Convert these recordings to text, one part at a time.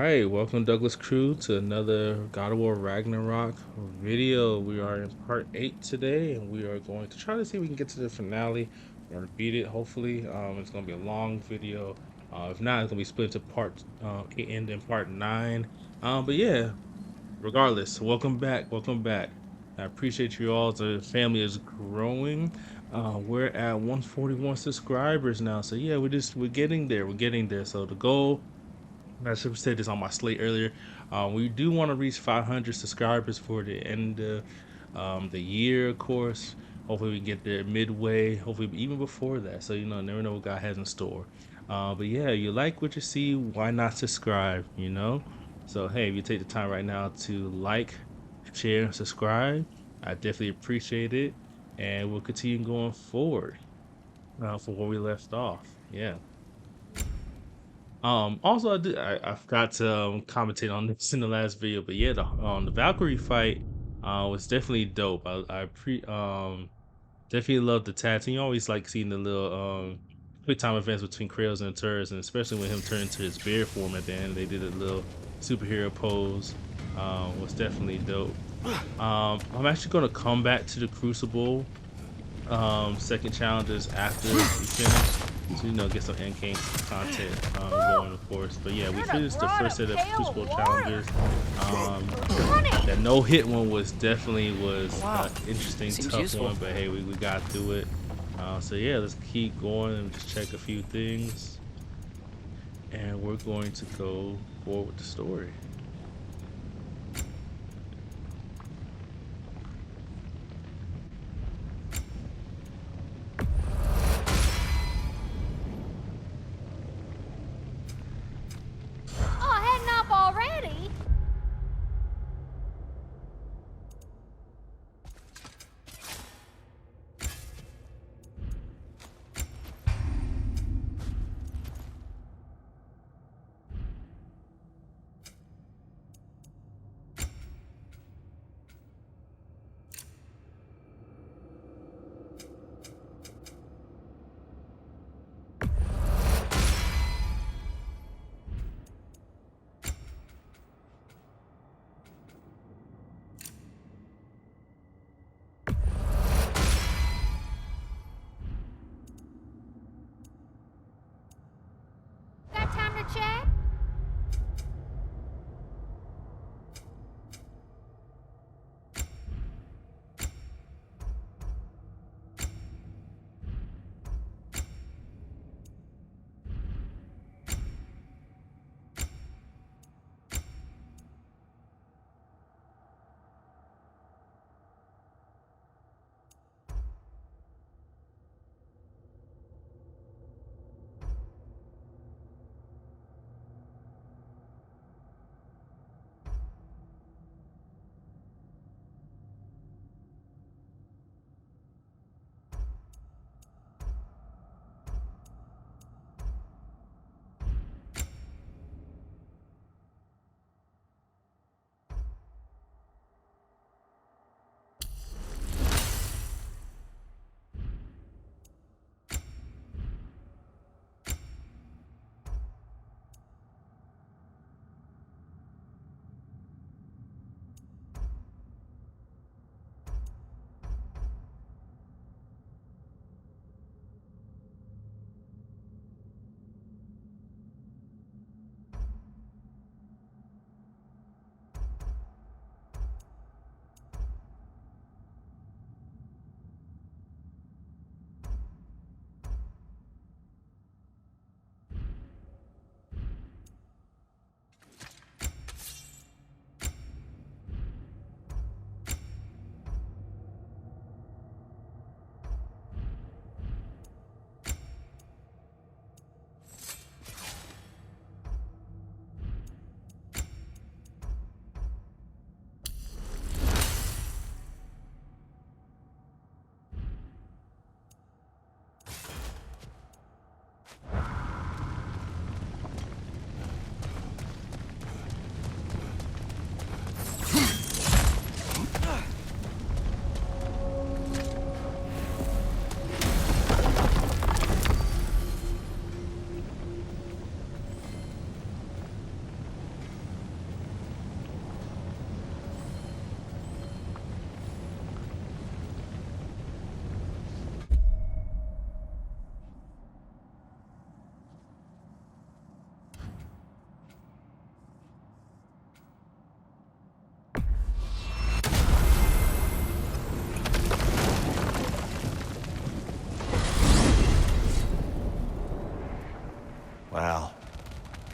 right, welcome Douglas Crew to another God of War Ragnarok video. We are in part 8 today, and we are going to try to see if we can get to the finale. We're gonna beat it, hopefully. It's gonna be a long video. If not, it's gonna be split into part 8 and then part 9. But yeah, regardless, welcome back, welcome back. I appreciate you all. The family is growing. We're at 141 subscribers now. So yeah, we're getting there. We're getting there. So the goal, I should have said this on my slate earlier. We do want to reach 500 subscribers for the end of the year, of course. Hopefully, we can get there midway. Hopefully, even before that. So, never know what God has in store. But yeah, you like what you see, why not subscribe? So, hey, if you take the time right now to like, share, and subscribe, I definitely appreciate it. And we'll continue going forward from where we left off. Yeah. Also, I forgot to commentate on this in the last video, but yeah, the Valkyrie fight was definitely dope. I definitely love the tats, and you always like seeing the little quick time events between Kratos and Turris, and especially when him turned into his bear form at the end. They did a little superhero pose. Was definitely dope. I'm actually gonna come back to the Crucible second challenges after we finish, so get some end game content going, of course. But yeah, we finished the first set of Crucible challenges. That no hit one was definitely interesting, Seems tough useful. one, but hey, we got through it. So yeah, let's keep going and just check a few things, and we're going to go forward with the story. Oh, heading up already?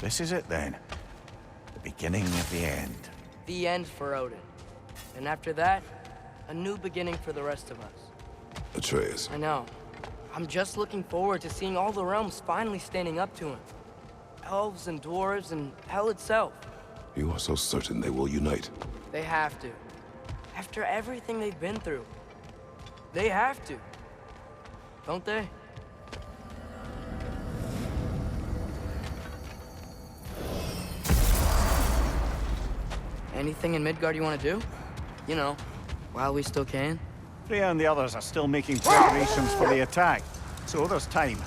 this is it then. The beginning of the end. The end for Odin. And after that, a new beginning for the rest of us. Atreus. I know. I'm just looking forward to seeing all the realms finally standing up to him. Elves and dwarves and hell itself. You are so certain they will unite. They have to. After everything they've been through. They have to. Don't they? Anything in Midgard you want to do? You know, while we still can. Freya and the others are still making preparations for the attack, so there's time.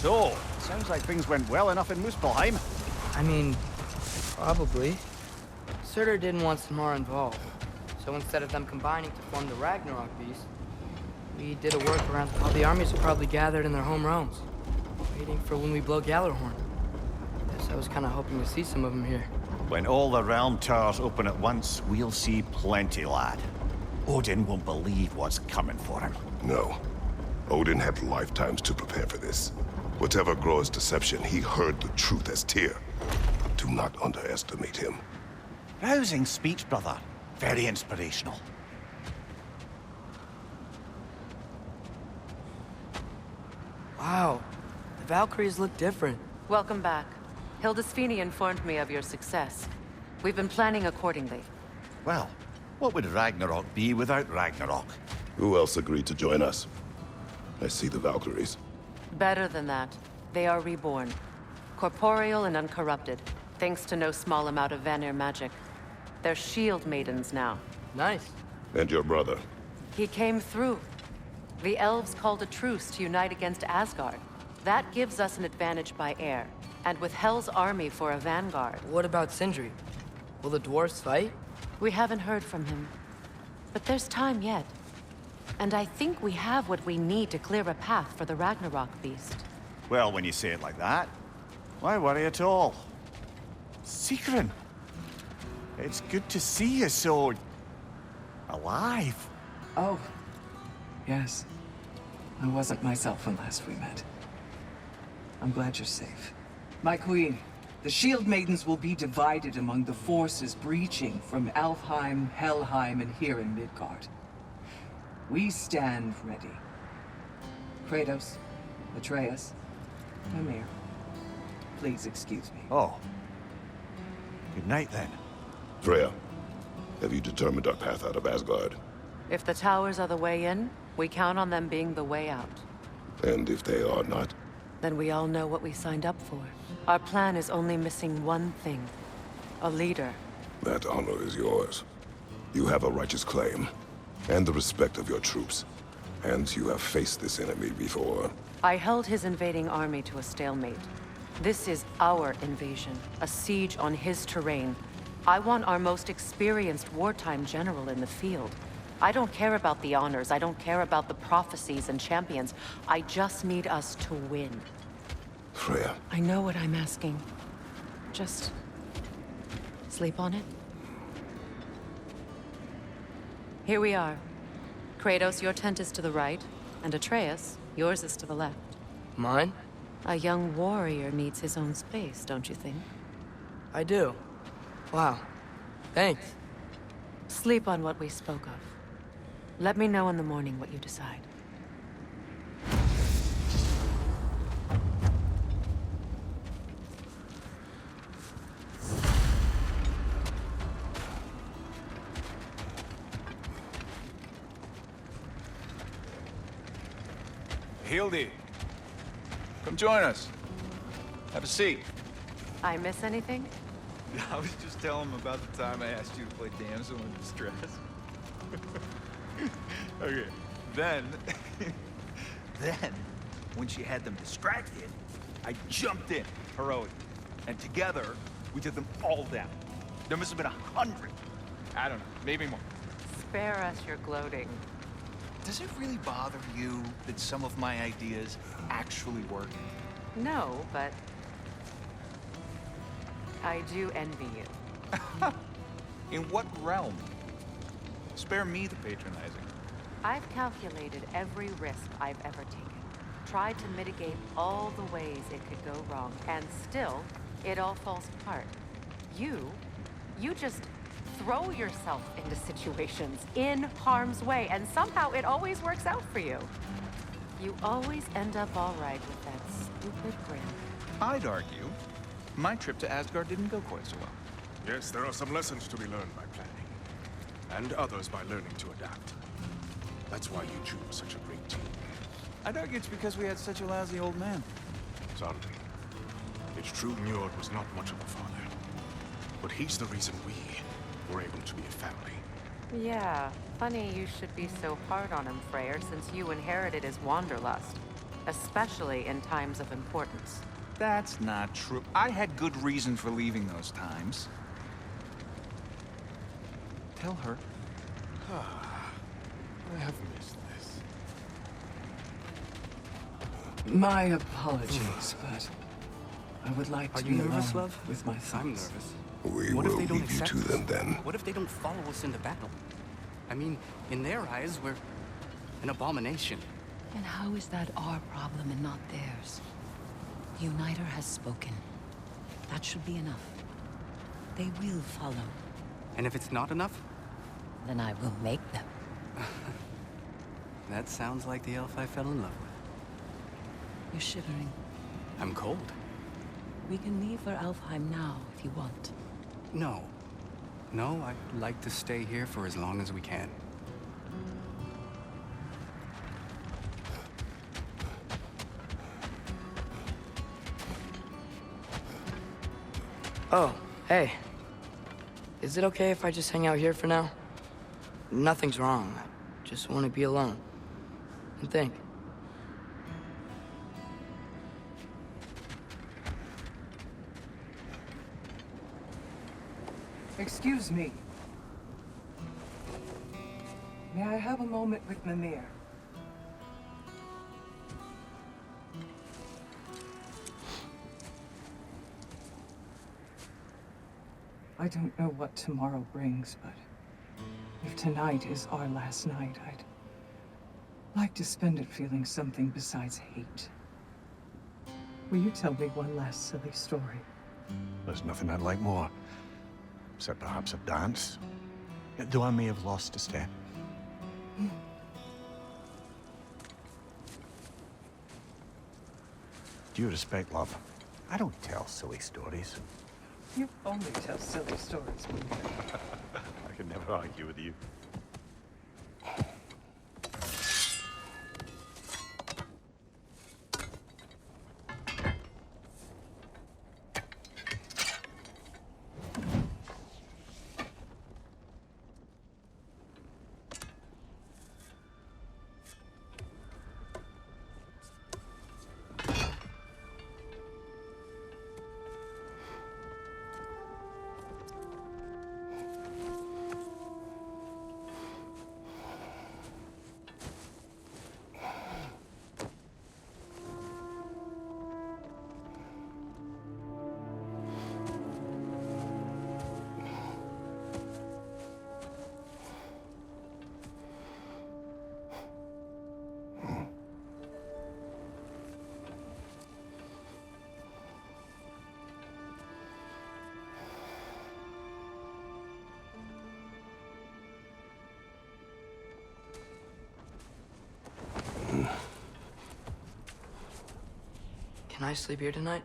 So, sounds like things went well enough in Muspelheim. I mean, probably. Surtur didn't want Samara involved. So instead of them combining to form the Ragnarok beast, we did a workaround. All the armies are probably gathered in their home realms, waiting for when we blow Gjallarhorn. Guess I was kind of hoping to see some of them here. When all the realm towers open at once, we'll see plenty, lad. Odin won't believe what's coming for him. No. Odin had lifetimes to prepare for this. Whatever Groa's deception, he heard the truth as Tyr. Do not underestimate him. Rousing speech, brother. Very inspirational. Wow, the Valkyries look different. Welcome back. Hildisvini informed me of your success. We've been planning accordingly. Well, what would Ragnarok be without Ragnarok? Who else agreed to join us? I see the Valkyries. Better than that. They are reborn. Corporeal and uncorrupted, thanks to no small amount of Vanir magic. They're shield maidens now. Nice. And your brother. He came through. The elves called a truce to unite against Asgard. That gives us an advantage by air. And with Hel's army for a vanguard. What about Sindri? Will the dwarves fight? We haven't heard from him. But there's time yet. And I think we have what we need to clear a path for the Ragnarok beast. Well, when you say it like that, why worry at all? Sigrun! It's good to see you so... alive. Oh, yes. I wasn't myself when last we met. I'm glad you're safe. My queen, the Shield Maidens will be divided among the forces breaching from Alfheim, Helheim, and here in Midgard. We stand ready. Kratos, Atreus, Mimir, please excuse me. Oh. Good night, then. Freya, have you determined our path out of Asgard? If the towers are the way in, we count on them being the way out. And if they are not? Then we all know what we signed up for. Our plan is only missing one thing. A leader. That honor is yours. You have a righteous claim, and the respect of your troops. And you have faced this enemy before. I held his invading army to a stalemate. This is our invasion, a siege on his terrain. I want our most experienced wartime general in the field. I don't care about the honors, I don't care about the prophecies and champions. I just need us to win. Freya. I know what I'm asking. Just... sleep on it? Here we are. Kratos, your tent is to the right, and Atreus, yours is to the left. Mine? A young warrior needs his own space, don't you think? I do. Wow. Thanks. Sleep on what we spoke of. Let me know in the morning what you decide. Hildy, come join us. Have a seat. I miss anything? I was just telling him about the time I asked you to play damsel in distress. Okay, then, when she had them distracted, I jumped in, heroic, and together, we took them all down. There must have been 100. I don't know, maybe more. Spare us your gloating. Does it really bother you that some of my ideas actually work? No, but I do envy you. In what realm? Spare me the patronizing. I've calculated every risk I've ever taken, tried to mitigate all the ways it could go wrong, and still, it all falls apart. You just throw yourself into situations in harm's way, and somehow it always works out for you. You always end up all right with that stupid grin. I'd argue my trip to Asgard didn't go quite so well. Yes, there are some lessons to be learned by planning. And others by learning to adapt. That's why you two are such a great team. I'd argue it's because we had such a lousy old man. Son, it's true Njord was not much of a father. But he's the reason we were able to be a family. Yeah, funny you should be so hard on him, Freyr, since you inherited his wanderlust. Especially in times of importance. That's not true. I had good reason for leaving those times. Tell her. I have missed this. My apologies, but I would like to be nervous, alone love? with my I'm thoughts. nervous. We What if will they don't leave you accept to us? them then. What if they don't follow us into battle? I mean, in their eyes, we're an abomination. And how is that our problem and not theirs? The Uniter has spoken. That should be enough. They will follow. And if it's not enough? Then I will make them. That sounds like the elf I fell in love with. You're shivering. I'm cold. We can leave for Alfheim now, if you want. No. No, I'd like to stay here for as long as we can. Oh, hey. Is it okay if I just hang out here for now? Nothing's wrong. I just want to be alone. And think. Excuse me. May I have a moment with Mimir? I don't know what tomorrow brings, but if tonight is our last night, I'd like to spend it feeling something besides hate. Will you tell me one last silly story? There's nothing I'd like more. Except perhaps a dance. Though I may have lost a step. Due respect, love, I don't tell silly stories. You only tell silly stories, Mimir. I can never argue with you. Can I sleep here tonight?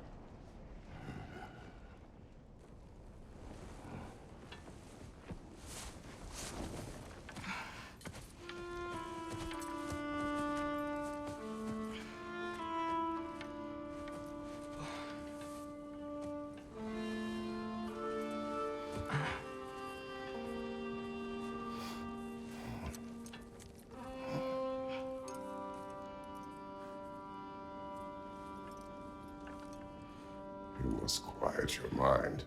You must quiet your mind.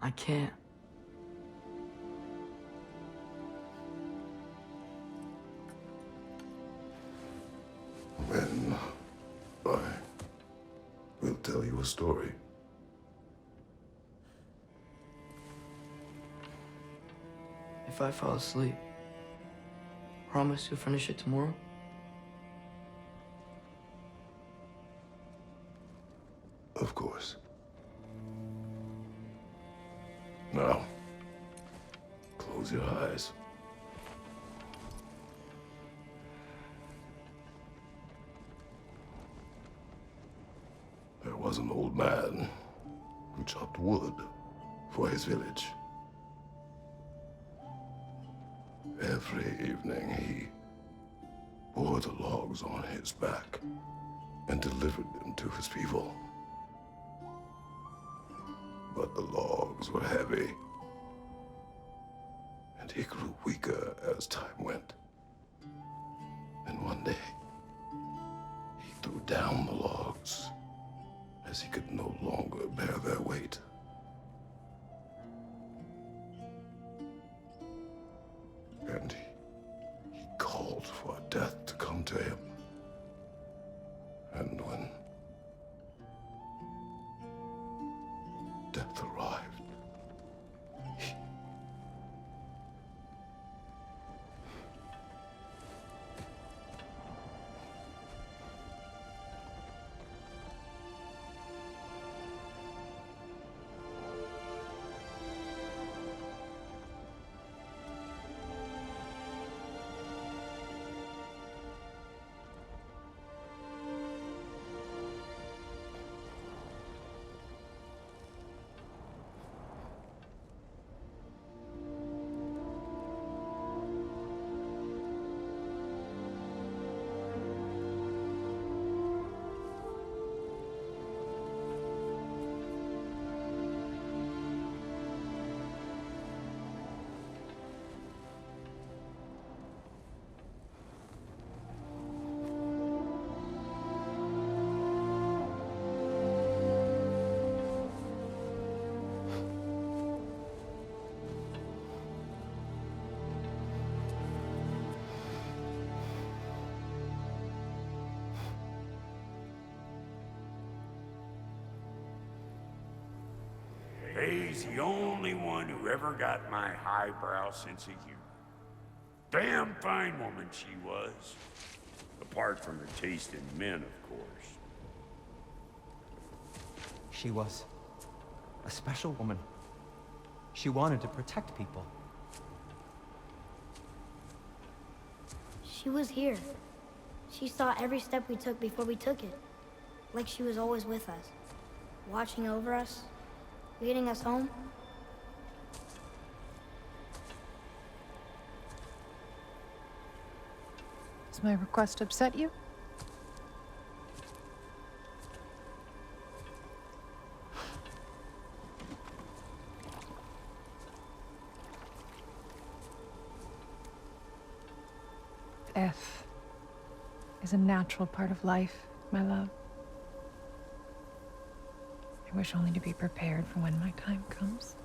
I can't. a story. If I fall asleep, promise you'll finish it tomorrow? Of course. Now, close your eyes. There was an old man who chopped wood for his village. Every evening he bore the logs on his back and delivered them to his people. But the logs were heavy, and he grew weaker as time went. And one day, he threw down the logs as he could no longer bear their weight. And he called for death to come to him. And when death arrived, He's the only one who ever got my highbrow sense of humor. Damn fine woman she was. Apart from her taste in men, of course. She was a special woman. She wanted to protect people. She was here. She saw every step we took before we took it. Like she was always with us. Watching over us. Leading us home. Does my request upset you? Death is a natural part of life, my love. I wish only to be prepared for when my time comes.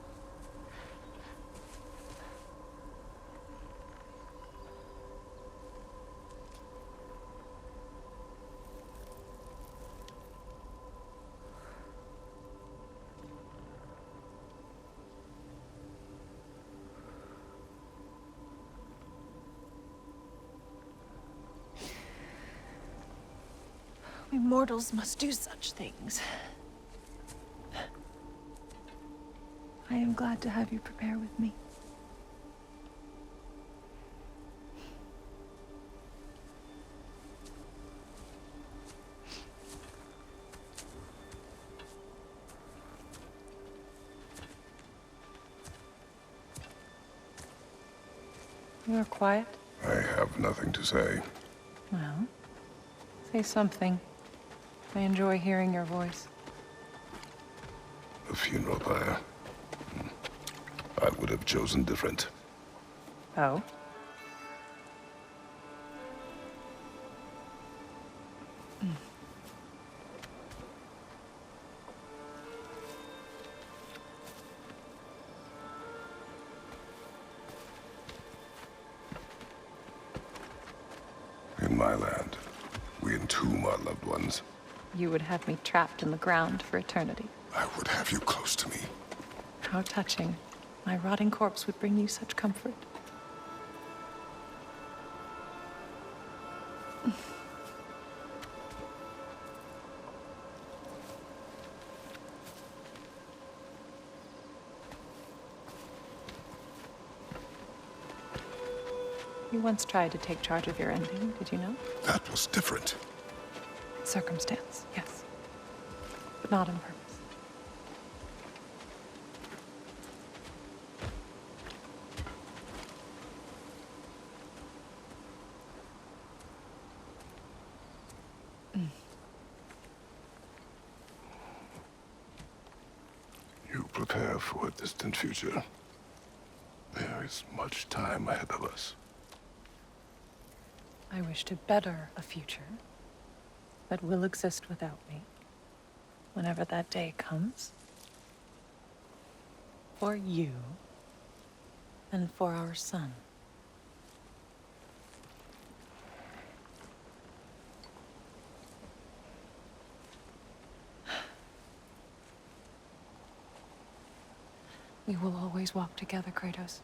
We mortals must do such things. I am glad to have you prepare with me. You are quiet? I have nothing to say. Well, say something. I enjoy hearing your voice. The funeral pyre. I would have chosen different. Oh? In my land, we entomb our loved ones. You would have me trapped in the ground for eternity. I would have you close to me. How touching. My rotting corpse would bring you such comfort. You once tried to take charge of your ending, did you know? That was different. Circumstance, yes. But not on purpose. You prepare for a distant future. There is much time ahead of us. I wish to better a future that will exist without me, whenever that day comes. For you, and for our son. We will always walk together, Kratos.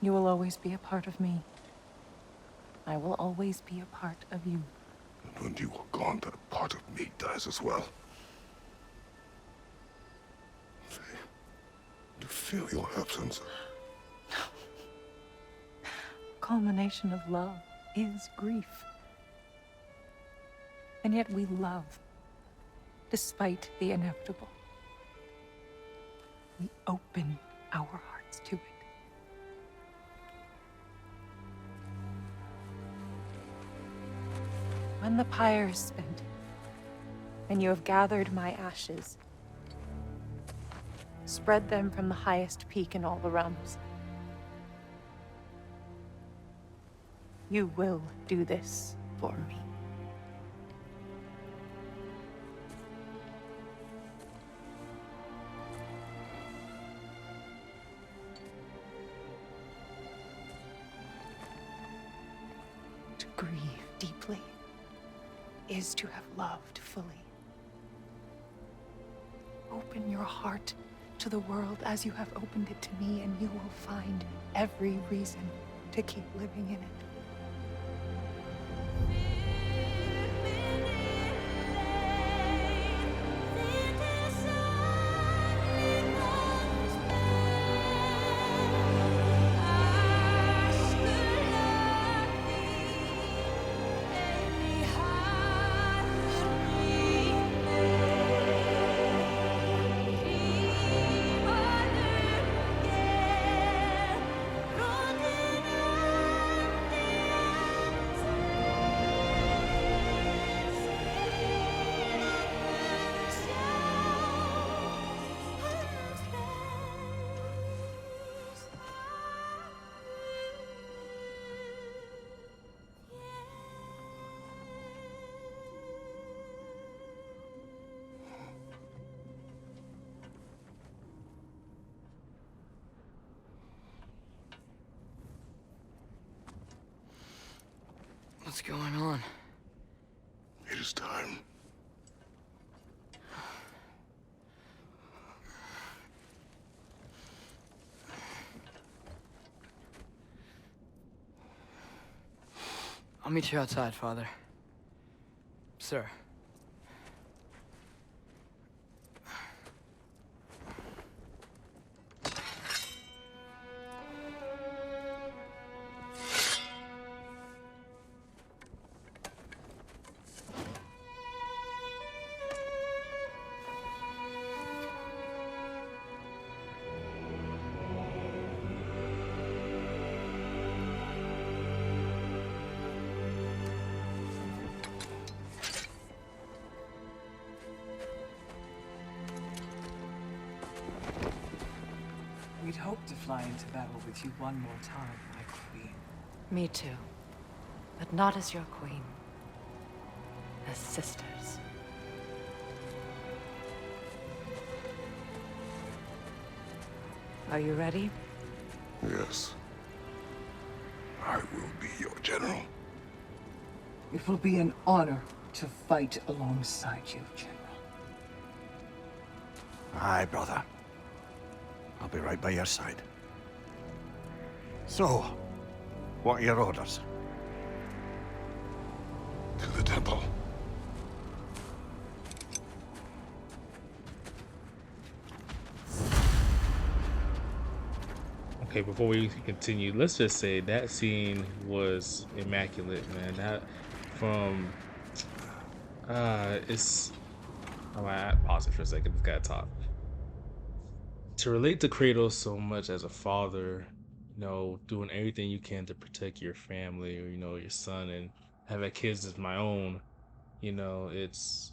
You will always be a part of me. I will always be a part of you. And when you are gone, that part of me dies as well. You feel your absence. Culmination of love is grief. And yet we love, despite the inevitable. We open our hearts to it. When the pyre is spent, and you have gathered my ashes, spread them from the highest peak in all the realms. You will do this for me. To grieve deeply is to have loved fully. Open your heart to the world as you have opened it to me, and you will find every reason to keep living in it. What's going on? It is time. I'll meet you outside, Father. Sir. We'd hoped to fly into battle with you one more time, my queen. Me too. But not as your queen. As sisters. Are you ready? Yes. I will be your general. It will be an honor to fight alongside you, General. Aye, brother. I'll be right by your side. So, what are your orders? To the temple. Okay, before we continue, let's just say that scene was immaculate, man. That from it's I pause it for a second. This guy talk. To relate to Kratos so much as a father, doing everything you can to protect your family or your son and having kids as my own, it's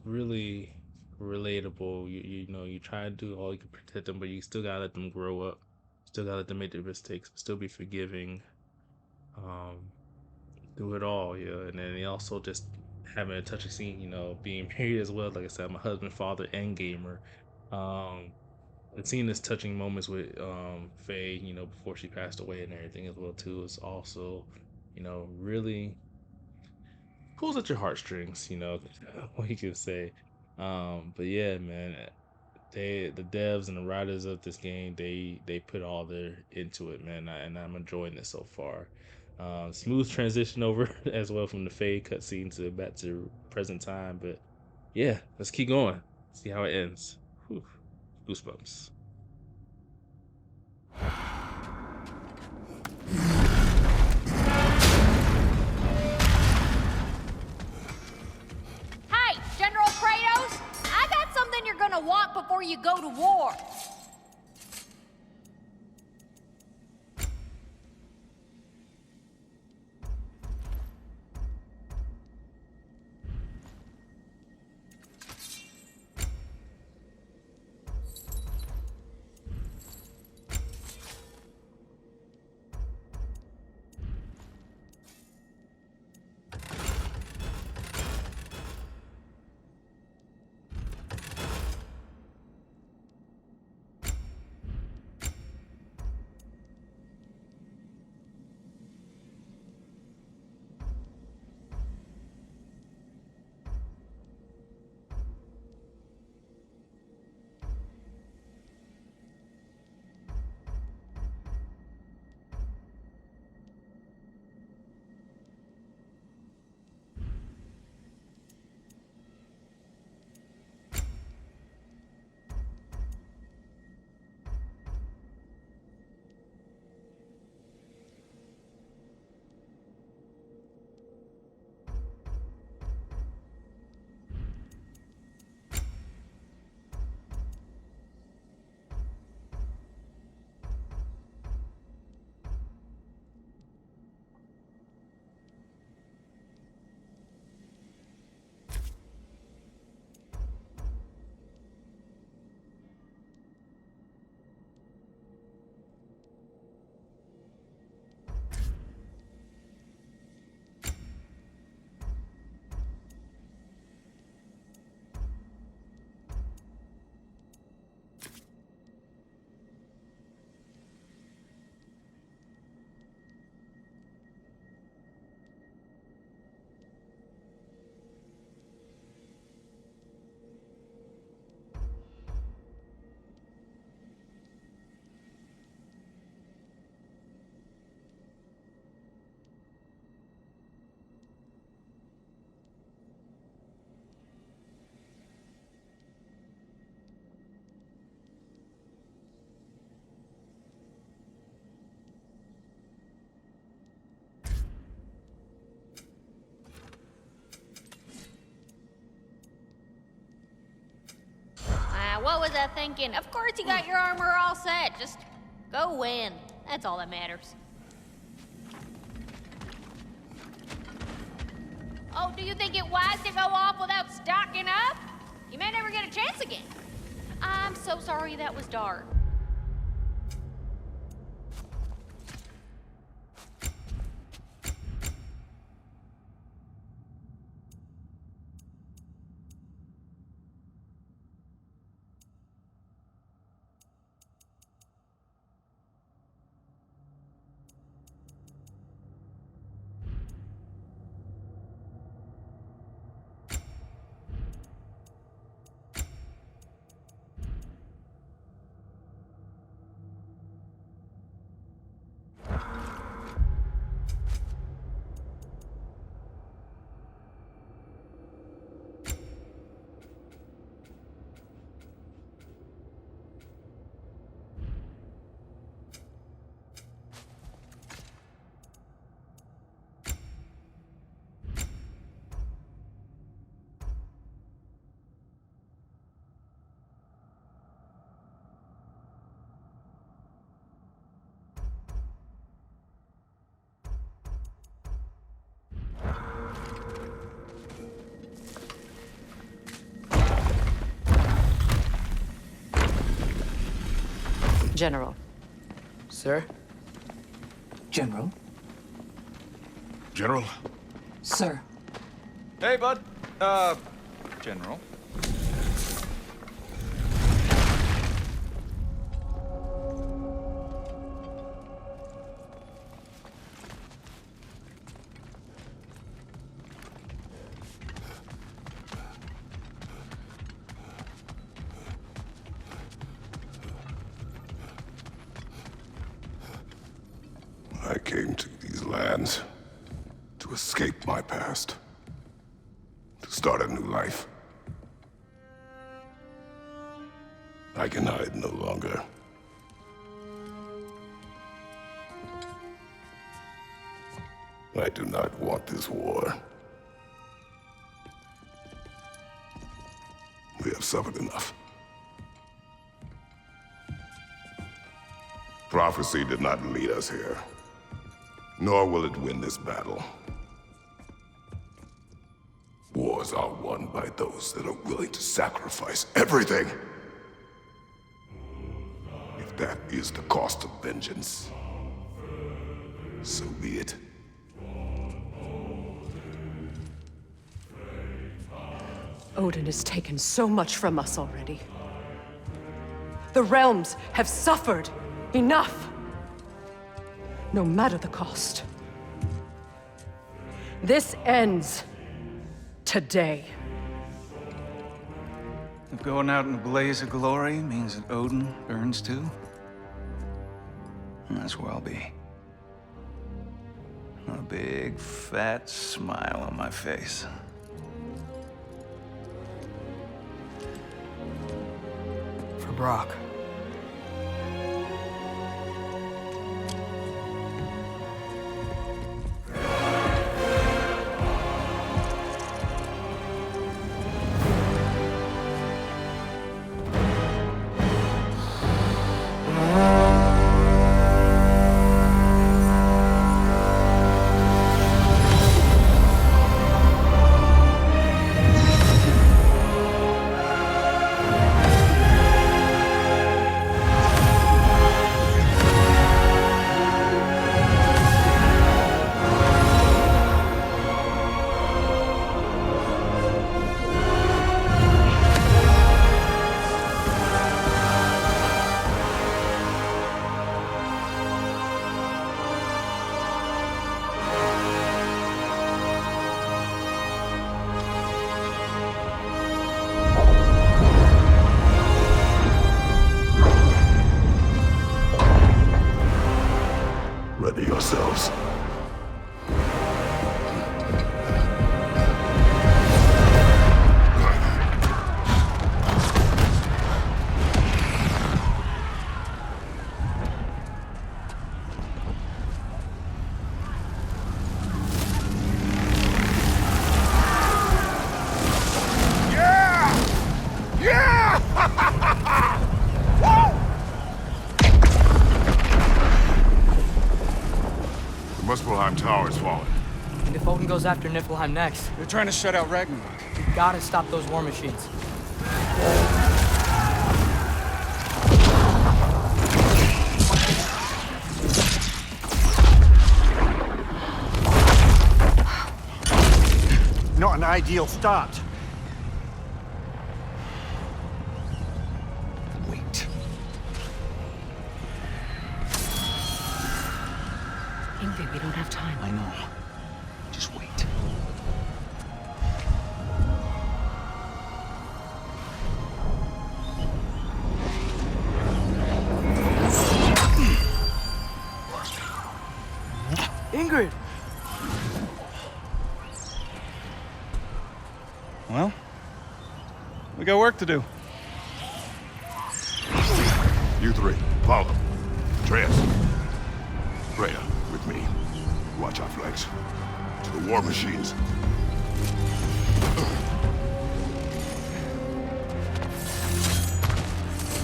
really relatable. You try to do all you can protect them, but you still gotta let them grow up. Still gotta let them make their mistakes, but still be forgiving. Um, do it all, yeah. And then they also just having a touching scene, being married as well. Like I said, I'm a husband, father, and gamer. Um, and seeing this touching moments with Faye, before she passed away and everything as well too, is also, really pulls at your heartstrings, what you can say. But yeah, man, the devs and the writers of this game, they put all their into it, man, and I'm enjoying this so far. Smooth transition over as well from the fade cutscene to back to present time, but yeah, let's keep going. See how it ends. Whew. Goosebumps. Hey, General Kratos! I got something you're gonna want before you go to war. What was I thinking? Of course you got your armor all set. Just go win. That's all that matters. Oh, do you think it wise to go off without stocking up? You may never get a chance again. I'm so sorry that was dark. General. Sir? General? General? Sir. Hey, bud. General. I came to these lands to escape my past, to start a new life. I can hide no longer. I do not want this war. We have suffered enough. Prophecy did not lead us here, nor will it win this battle. Wars are won by those that are willing to sacrifice everything. If that is the cost of vengeance, so be it. Odin has taken so much from us already. The realms have suffered enough. No matter the cost. This ends today. If going out in a blaze of glory means that Odin burns too, that's where I'll be. A big, fat smile on my face. For Brock. Ready yourselves. The Muspelheim Tower has fallen. And if Odin goes after Niflheim next, They're trying to shut out Ragnarök. we gotta stop those war machines. Not an ideal start. Wait. Ingrid, we don't have time. I know. Just wait. Ingrid! Well, we got work to do. You three, follow. Atreus. Freya, with me. Watch our flanks. To the war machines.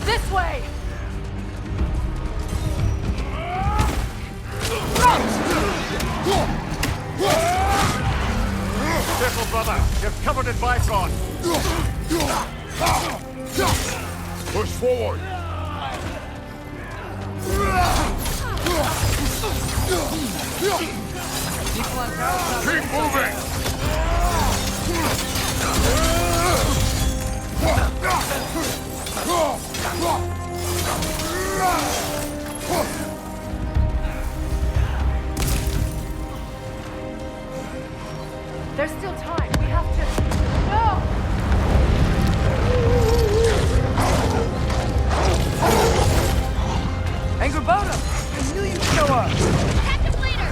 This way! Careful, brother. You're covered in Bifrost. Push forward. Keep moving! There's still time. We have to... No! Angrboda! I knew you'd show up! Detective leader!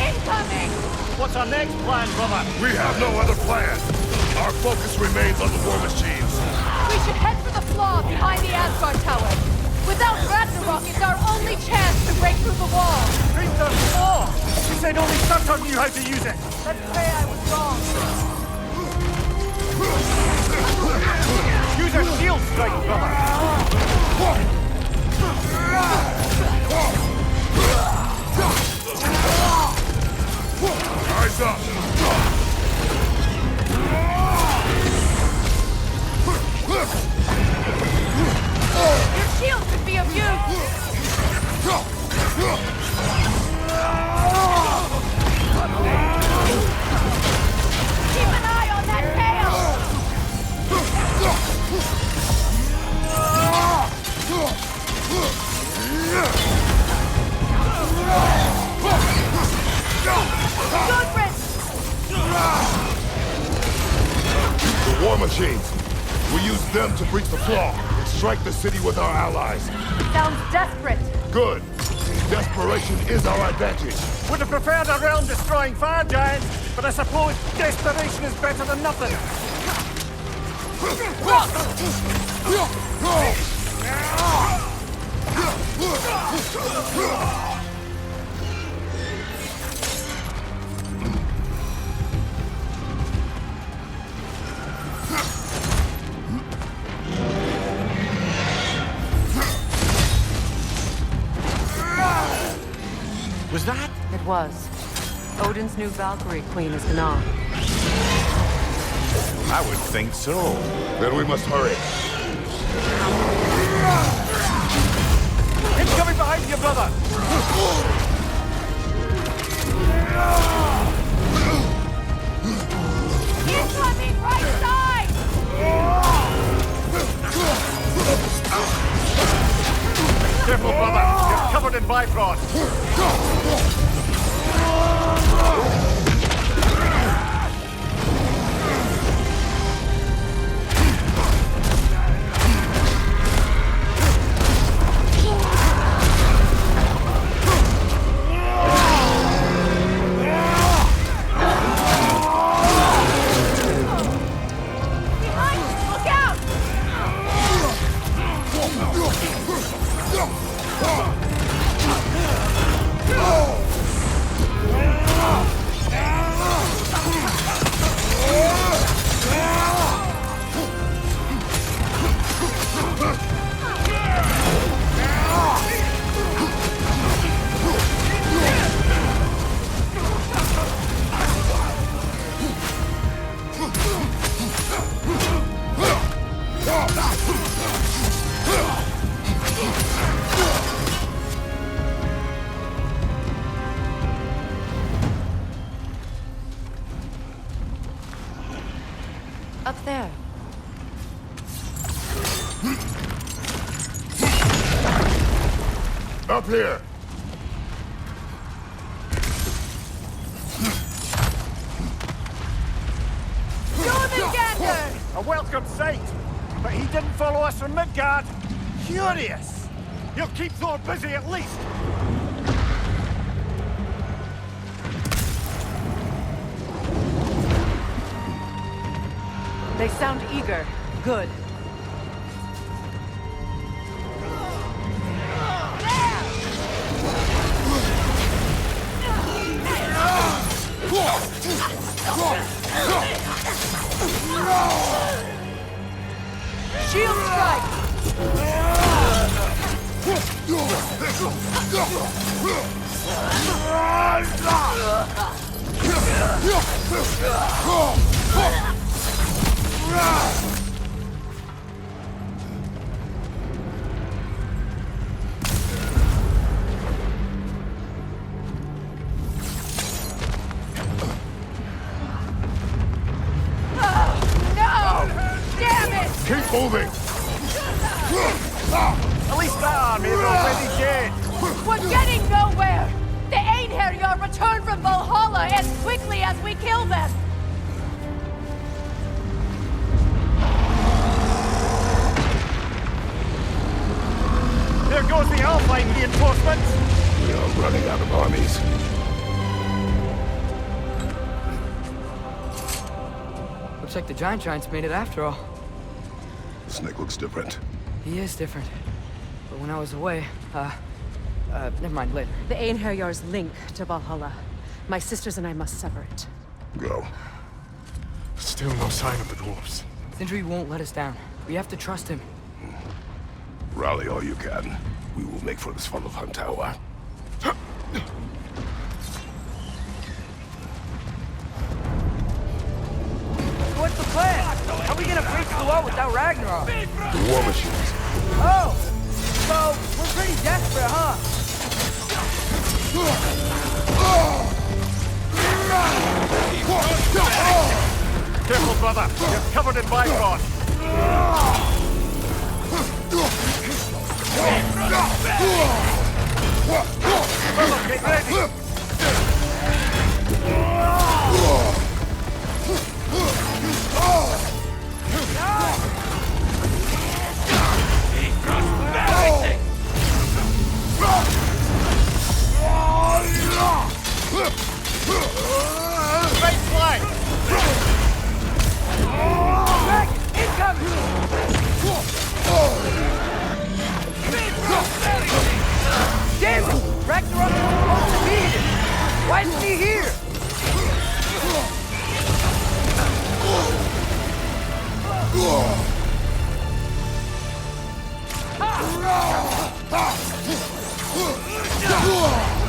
Incoming! What's our next plan, brother? We have no other plan. Our focus remains on the war machines. We should head for the flaw behind the Asgard Tower. Without Ragnarok, it's our only chance to break through the wall. Break the wall! You said only Surtur knew how to use it! Let's say I was wrong. Use a shield strike, brother! Eyes up! Your shield could be of use. Keep an eye on that The war machines. We use them to breach the flaw and strike the city with our allies. Sounds desperate. Good. Desperation is our advantage. Would have preferred a realm-destroying fire giant, but I suppose desperation is better than nothing. Was that? It was. Odin's new Valkyrie queen is Gná. I would think so. Then we must hurry. It's coming behind you, brother! Incoming right side! Careful, brother! You're covered in Bifrost! Up there. Up here! Jormungandr! A welcome sight! But he didn't follow us from Midgard! Curious! He'll keep Thor busy at least! They sound eager. Good. Shield strike! Moving! At least that army is already dead! We're getting nowhere! The Einherjar return from Valhalla as quickly as we kill them! There goes the Alpine reinforcements! We are running out of armies. Looks like the Giants made it after all. The snake looks different. He is different. But when I was away, never mind, later. The Einherjar's link to Valhalla. My sisters and I must sever it. Go. Still no sign of the dwarves. Sindri won't let us down. We have to trust him. Rally all you can. We will make for this Svalbard tower. What's the plan? How are we gonna breach the wall without Ragnarok? The war machines. Oh! So, we're pretty desperate, huh? Careful, brother! You're covered in bifrost! Brother, get ready! Right flank! Dragon, incoming! Damn it! Ragnarok is supposed to be here! Why isn't he here?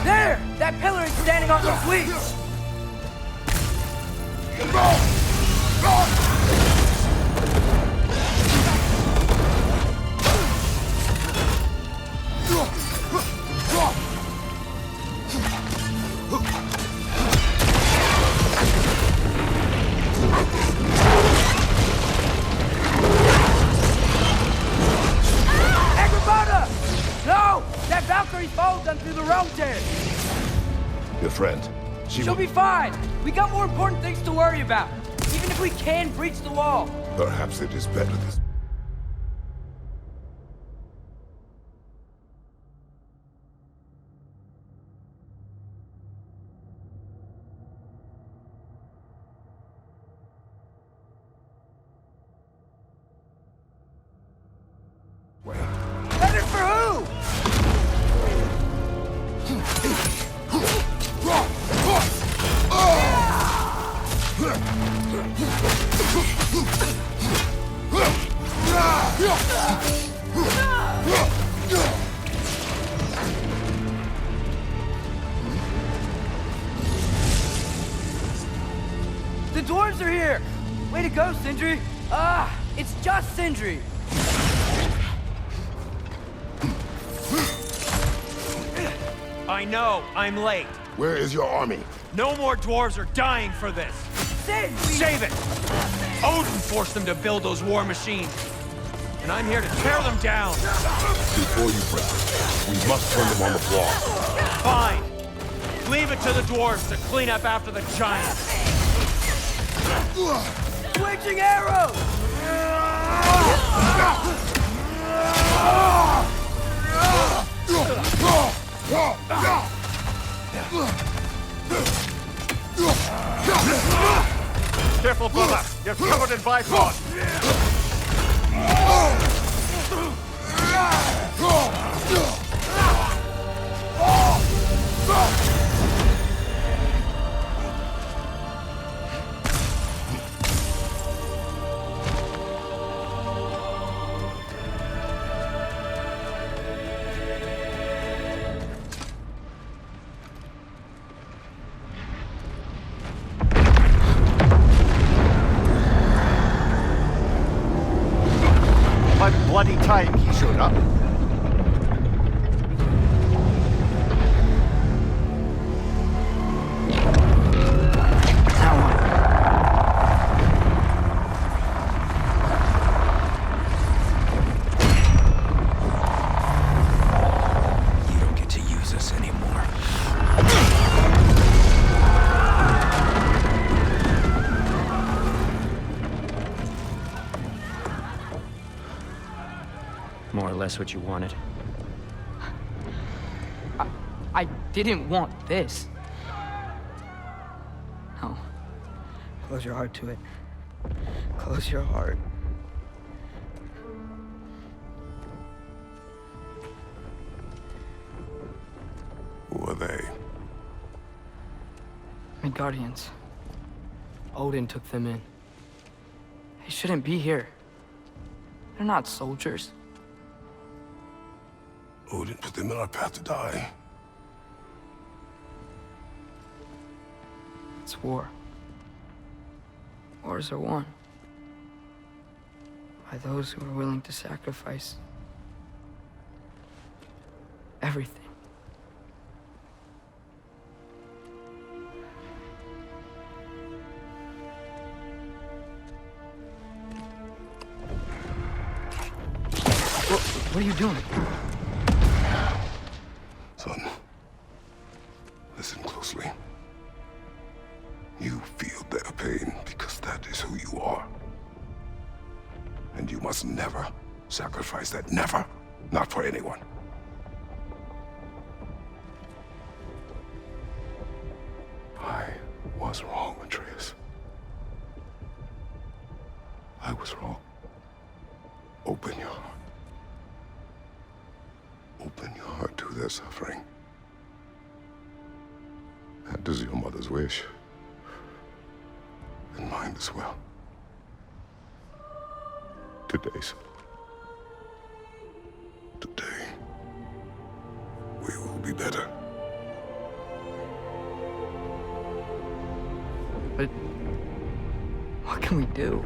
There! That pillar is standing on the fleet! Agrabah! No! That Valkyrie followed them through the realm tear! Your friend. She'll be fine! We got more important things to worry about! Even if we can breach the wall! Perhaps it is better this... Better for who? The dwarves are here! Way to go, Sindri! It's just Sindri! I know, I'm late. Where is your army? No more dwarves are dying for this. Save it! Odin forced them to build those war machines. And I'm here to tear them down. Before you break them, we must turn them on the floor. Fine. Leave it to the dwarves to clean up after the giants. Switching arrows! Careful, brother! You're covered in bifrost! Bloody time he showed up. less what you wanted. I didn't want this. No. Close your heart to it. Close your heart. Who are they? Midgardians. Odin took them in. They shouldn't be here. They're not soldiers. Odin put them in our path to die. It's war. Wars are won by those who are willing to sacrifice everything. What are you doing? Son, listen closely. You feel their pain because that is who you are. And you must never sacrifice that. Never. Not for anyone. I was wrong, Atreus. I was wrong. Open your heart. Open your heart to their suffering. That is your mother's wish. And mine as well. Today, son. Today, we will be better. But what can we do?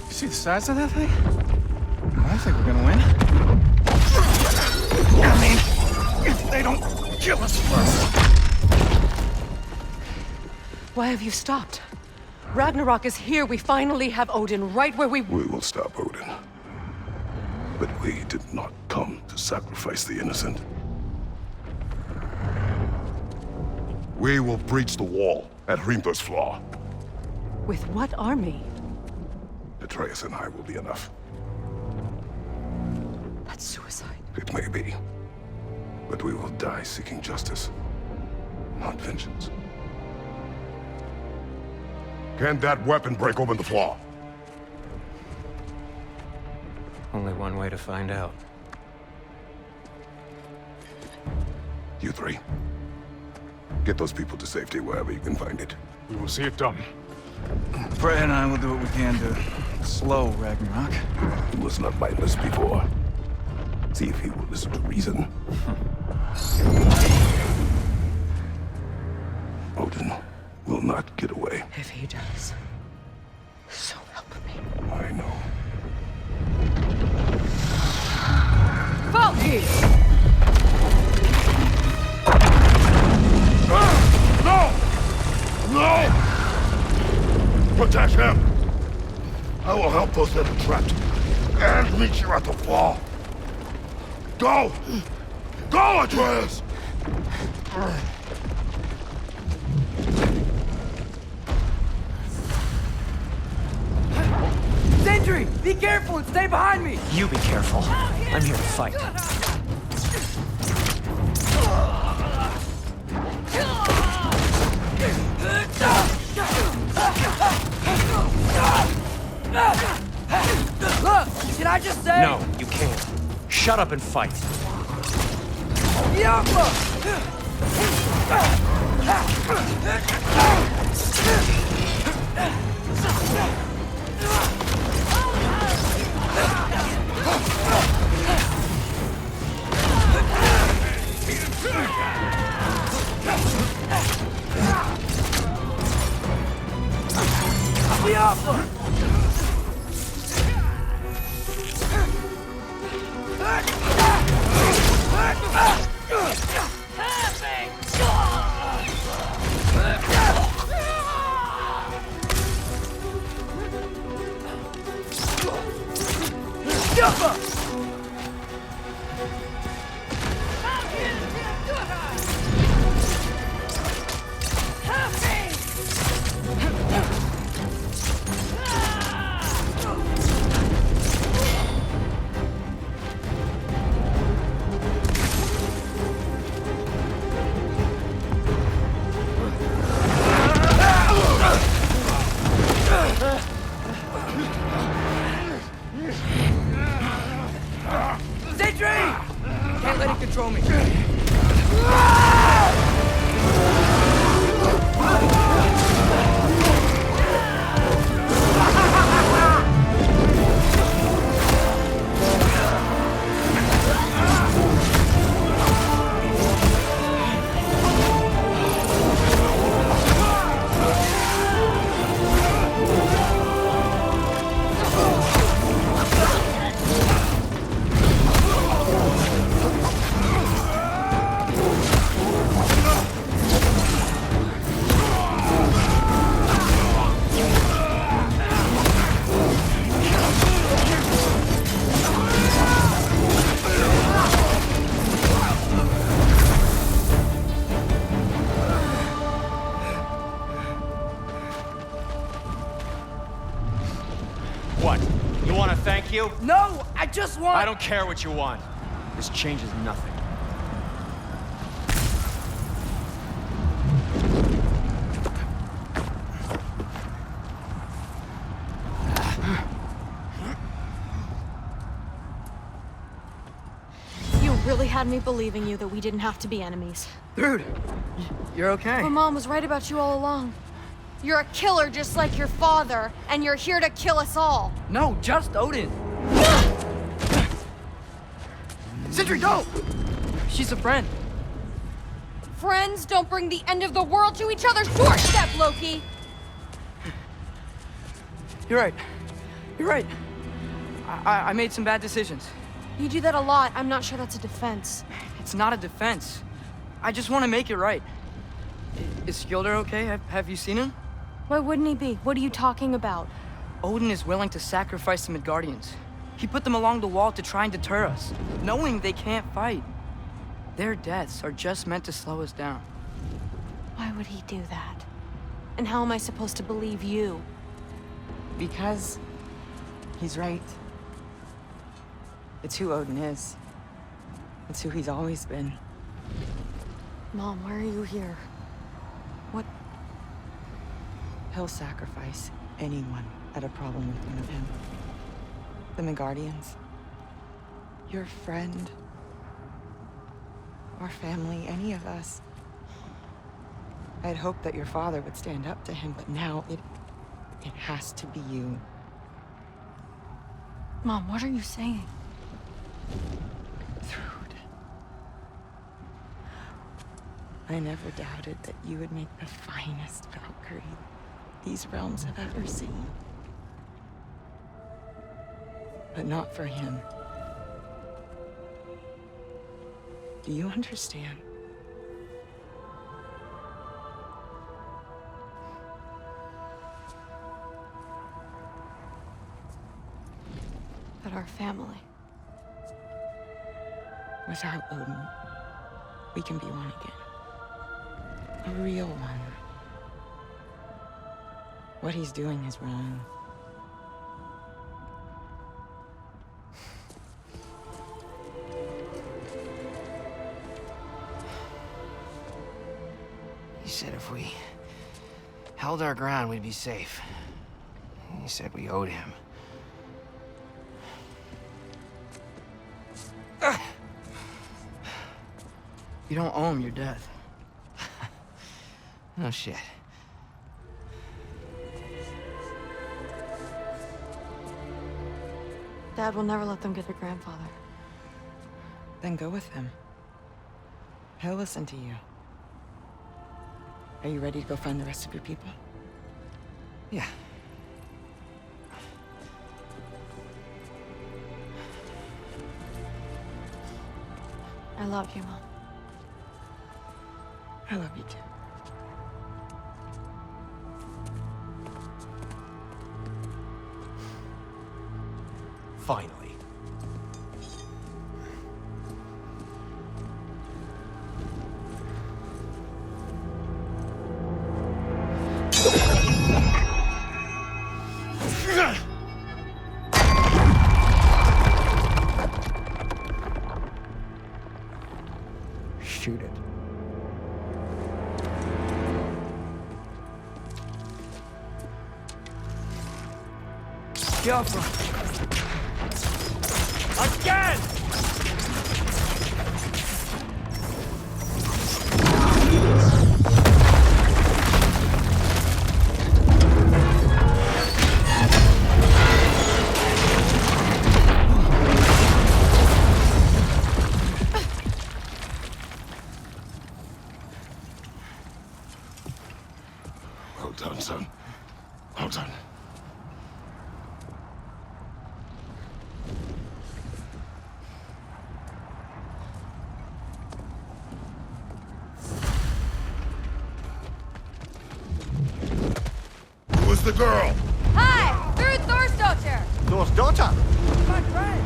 See the size of that thing? I think we're gonna win. I mean, if they don't kill us first. Why have you stopped? Ragnarok is here. We finally have Odin right where we will stop Odin. But we did not come to sacrifice the innocent. We will breach the wall at Hrimthur's Flaw. With what army? Atreus and I will be enough. That's suicide. It may be. But we will die seeking justice, not vengeance. Can that weapon break open the flaw? Only one way to find out. You three. Get those people to safety wherever you can find it. We will see it done. Fred and I will do what we can to slow Ragnarok. He was not mindless before. See if he will listen to reason. Odin will not get away. If he does, so help me. I know. Falky! No! No! Protect him! I will help those that are trapped. And meet you at the fall. Go! Go, Atreus! Sentry! Be careful and stay behind me! You be careful. I'm here to fight. Look! Can I just say? No, you can't. Shut up and fight. What? You want to thank you? No, I just want... I don't care what you want. This changes nothing. You really had me believing you that we didn't have to be enemies. Dude, you're okay. My mom was right about you all along. You're a killer just like your father, and you're here to kill us all. No, just Odin. Sindri, go! She's a friend. Friends don't bring the end of the world to each other's doorstep, Loki! You're right. You're right. I made some bad decisions. You do that a lot. I'm not sure that's a defense. It's not a defense. I just want to make it right. Is Skilder okay? Have you seen him? Why wouldn't he be? What are you talking about? Odin is willing to sacrifice the Midgardians. He put them along the wall to try and deter us, knowing they can't fight. Their deaths are just meant to slow us down. Why would he do that? And how am I supposed to believe you? Because he's right. It's who Odin is. It's who he's always been. Mom, why are you here? What? He'll sacrifice anyone at a problem with one of him. The Midgardians. Your friend. Our family, any of us. I'd hoped that your father would stand up to him, but now it has to be you. Mom, what are you saying? Thrud. I never doubted that you would make the finest Valkyrie these realms have ever seen. But not for him. Do you understand? That our family. Without Odin, we can be one again. A real one. What he's doing is wrong. He said if we held our ground, we'd be safe. He said we owed him. You don't owe him your death. No shit. Dad will never let them get their grandfather. Then go with him. He'll listen to you. Are you ready to go find the rest of your people? Yeah. I love you, Mom. I love you too. Finally. Shoot it. Get off, Again! done, son. Well done. Who is the girl? Hi! Through Thor's daughter! Thor's daughter? My friend!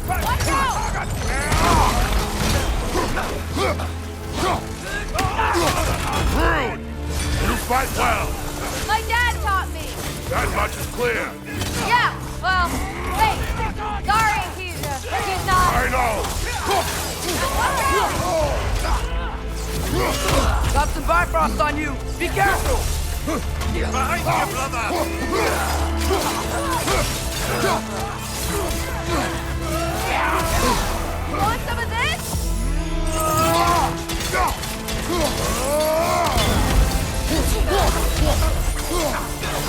Watch out! Rude! You fight well. My dad taught me! That much is clear. Yeah, well, wait. Sorry, he's not... I know. Got some Bifrost on you! Be careful! Behind you, brother! You want some of this?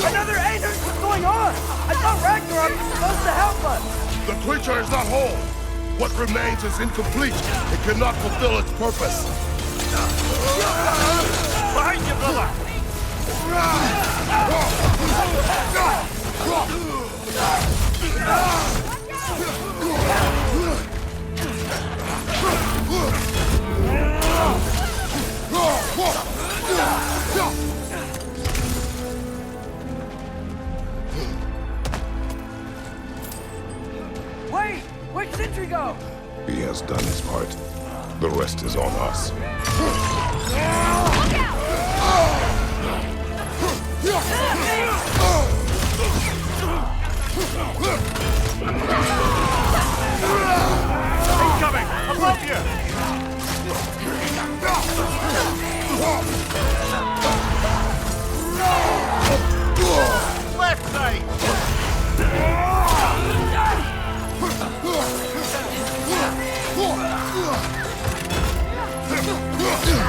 Another Aether! What's going on? I thought Ragnarok was supposed to help us! The creature is not whole. What remains is incomplete. It cannot fulfill its purpose. Behind you, brother! Wait! Where'd Sentry go? He has done his part. The rest is on us. Incoming! Above you! Left side!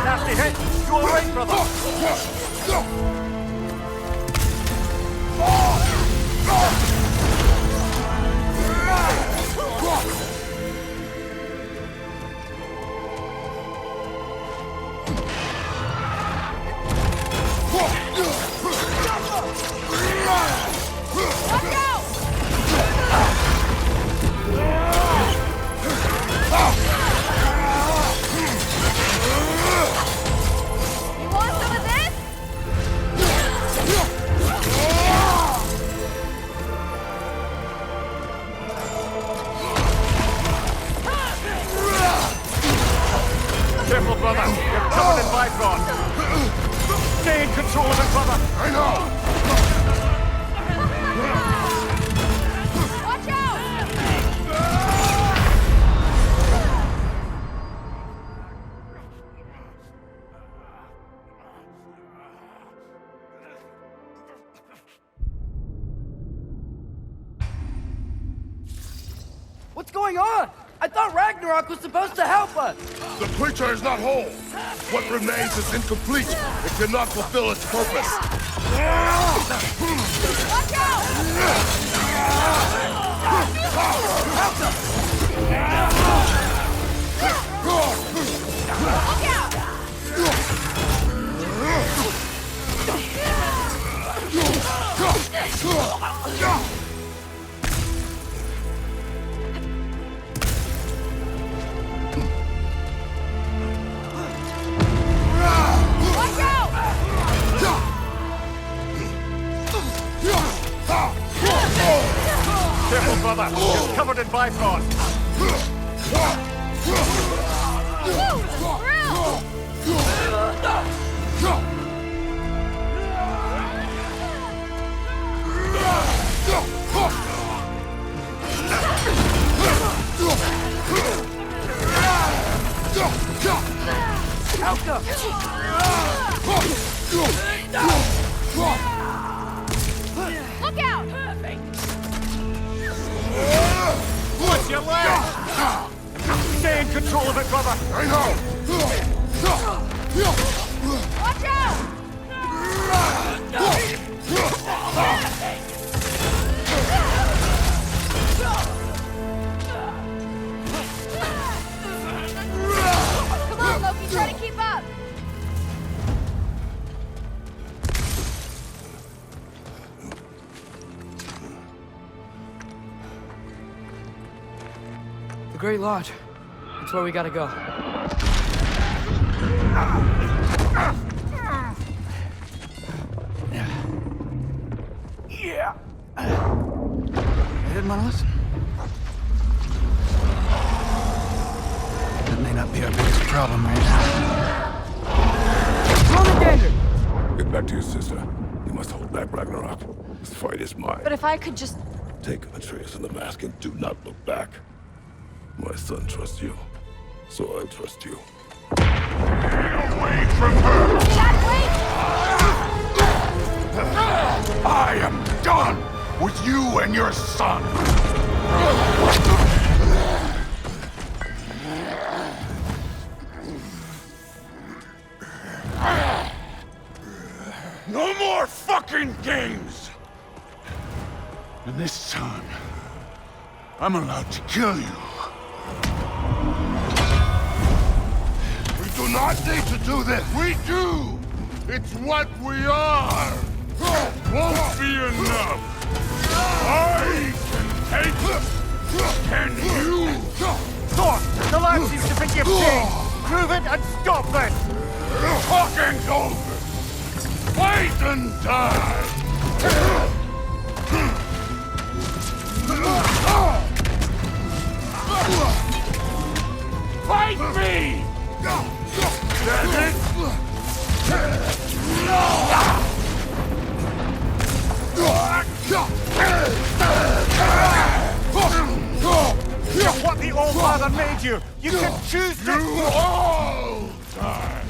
Nasty hit! You alright, brother? You want some of this? Careful, brother! You're covered in Bifrost! Stay in control of it, brother! I know! Watch out! What's going on? I thought Ragnarok was supposed to help us! The creature is not whole. What remains is incomplete. It cannot fulfill its purpose. Watch out! Look out! Watch out! Careful, brother! You're covered in Bifrost! Look out! Watch your leg! Stay in control of it, brother! I know! Watch out! The Great Lodge. That's where we gotta go. Yeah. I didn't want to listen. That may not be our biggest problem right now. Roman danger! Get back to your sister. You must hold back Ragnarok. This fight is mine. But if I could just... Take Atreus and the mask and do not look back. My son trusts you, so I trust you. Away from her! Dad, wait! I am done with you and your son! No more fucking games! And this time, I'm allowed to kill you. We do not need to do this! We do! It's what we are! Won't be enough! I can take it! Can you? Thor! The lad seems to think you've changed! Prove it and stop this! Talking's over! Fight and die! Fight me! That's it! You're what the Old Father made you! You can choose to... You all die!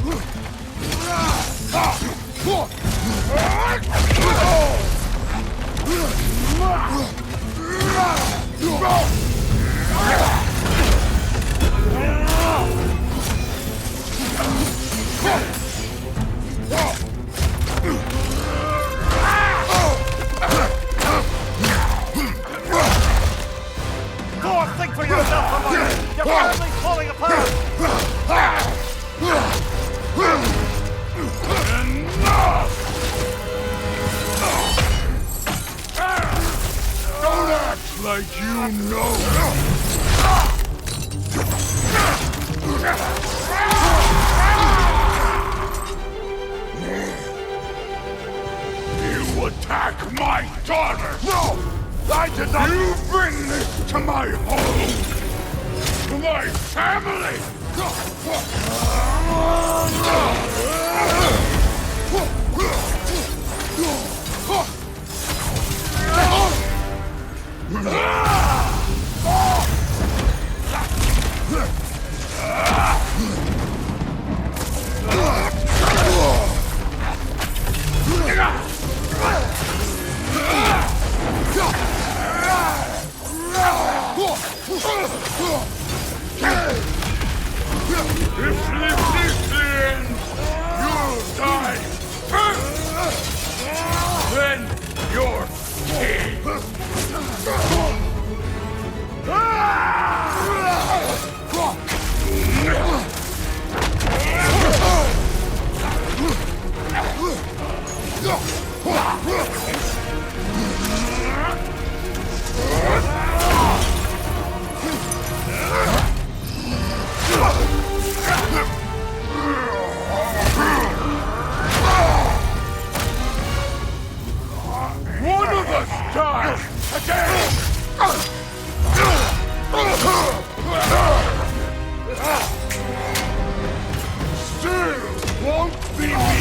Thor, think for yourself a moment! Your family's falling apart! Enough! Don't act like you know! You attack my daughter! No! I did not! You bring this to my home! To my family! If this is the end, you'll die first! Then you're king! One of us dies again! Still won't be me!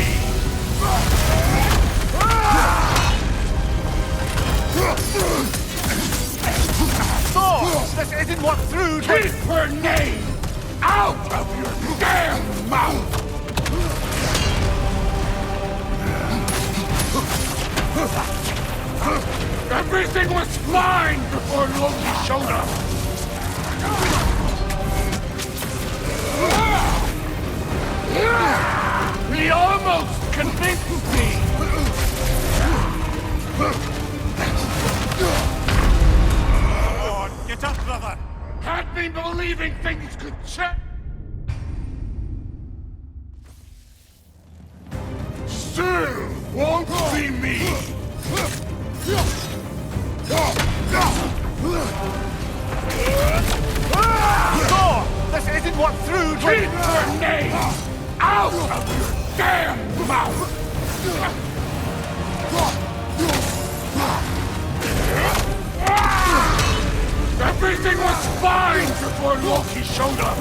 Thor! This isn't what through... Keep her name out of your damn mouth! Everything was fine before Loki showed up! He almost convinced me! Get up, brother! Had me believing things could change! Still won't be me! Ah! what through to... Keep her name out of your damn mouth! Everything was fine before Loki showed up!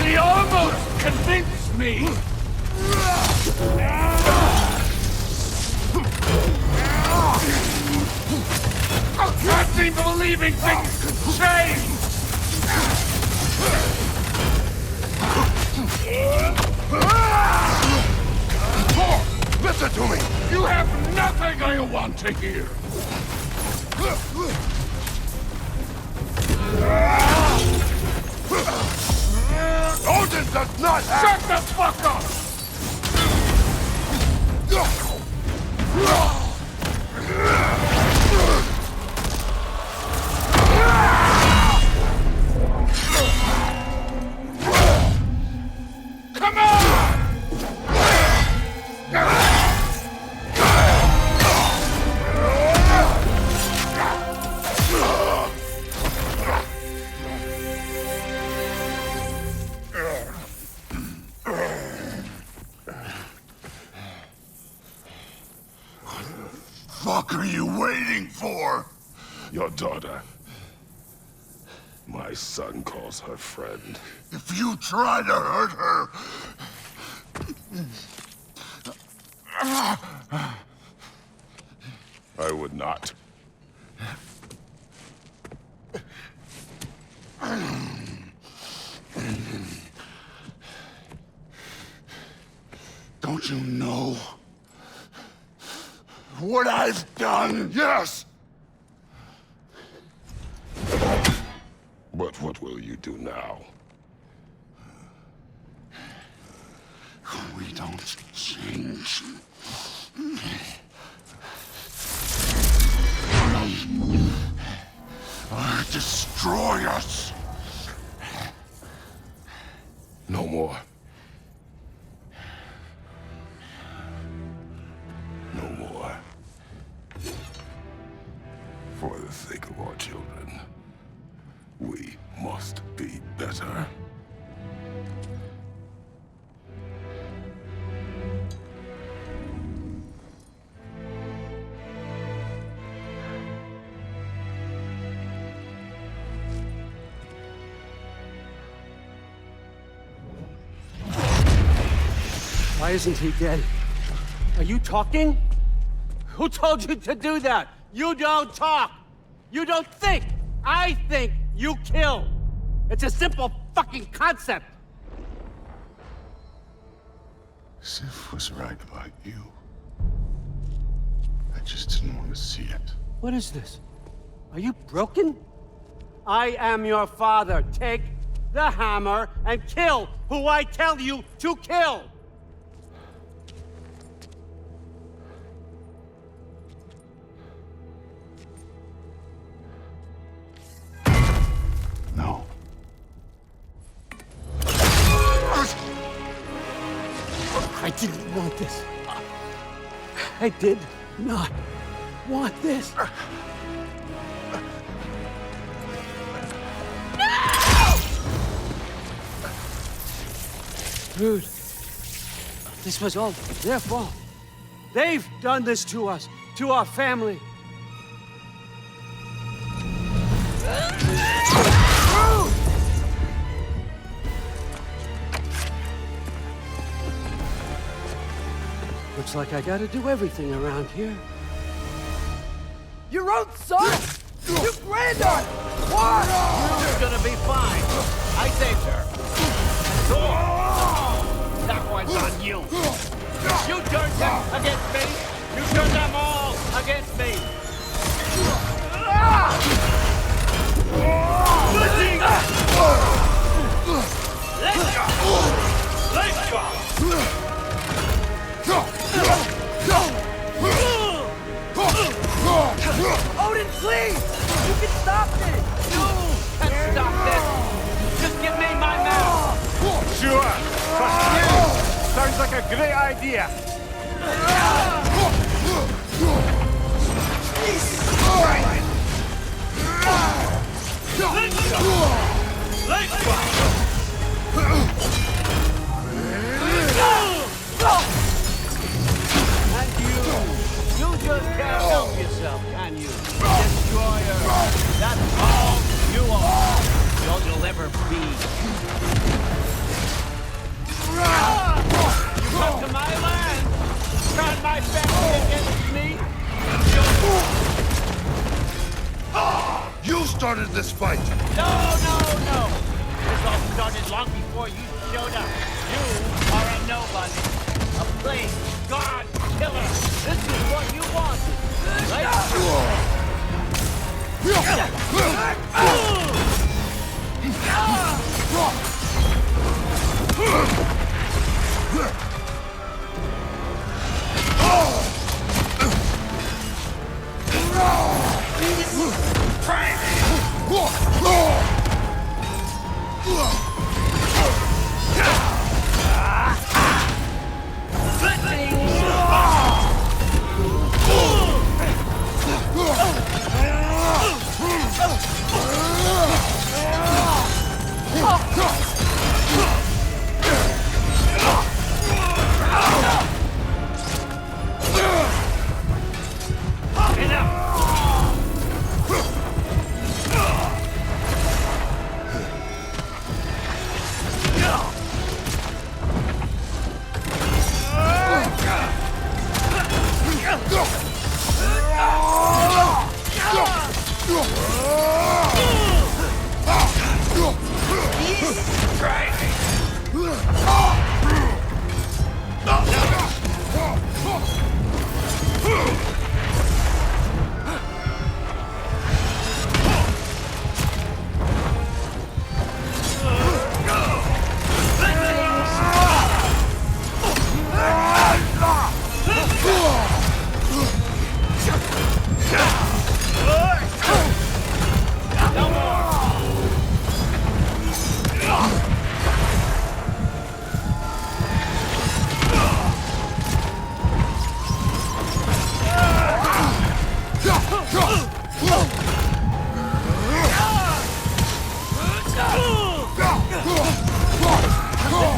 He almost convinced me! I can't seem to believing things could change! Listen to me! You have nothing I want to hear! Odin does not have... Shut the fuck up! Come on! What are you waiting for? Your daughter. My son calls her friend. If you try to hurt her... I would not. Don't you know what I've done? Yes! But what will you do now? We don't change. Or destroy us. No more. No more. For the sake of our children, we must be better. Why isn't he dead? Are you talking? Who told you to do that? You don't talk! You don't think! I think, you kill! It's a simple fucking concept! Sif was right about you. I just didn't want to see it. What is this? Are you broken? I am your father. Take the hammer and kill who I tell you to kill! No. I didn't want this. I did not want this. Dude, this was all their fault. They've done this to us, to our family. Looks like I gotta do everything around here. Your own son? You granddaughter! What? You're gonna be fine. I saved her. That one's on you. You turned them against me. You turned them all against me. Let's go. Odin, please! You can stop this! You can stop this! Just give me my mount! Sure! Trust you! Sounds like a great idea! Right. started this fight. No, no, no! This all started long before you showed up. You are a nobody. A plague god killer. This is what you wanted, right?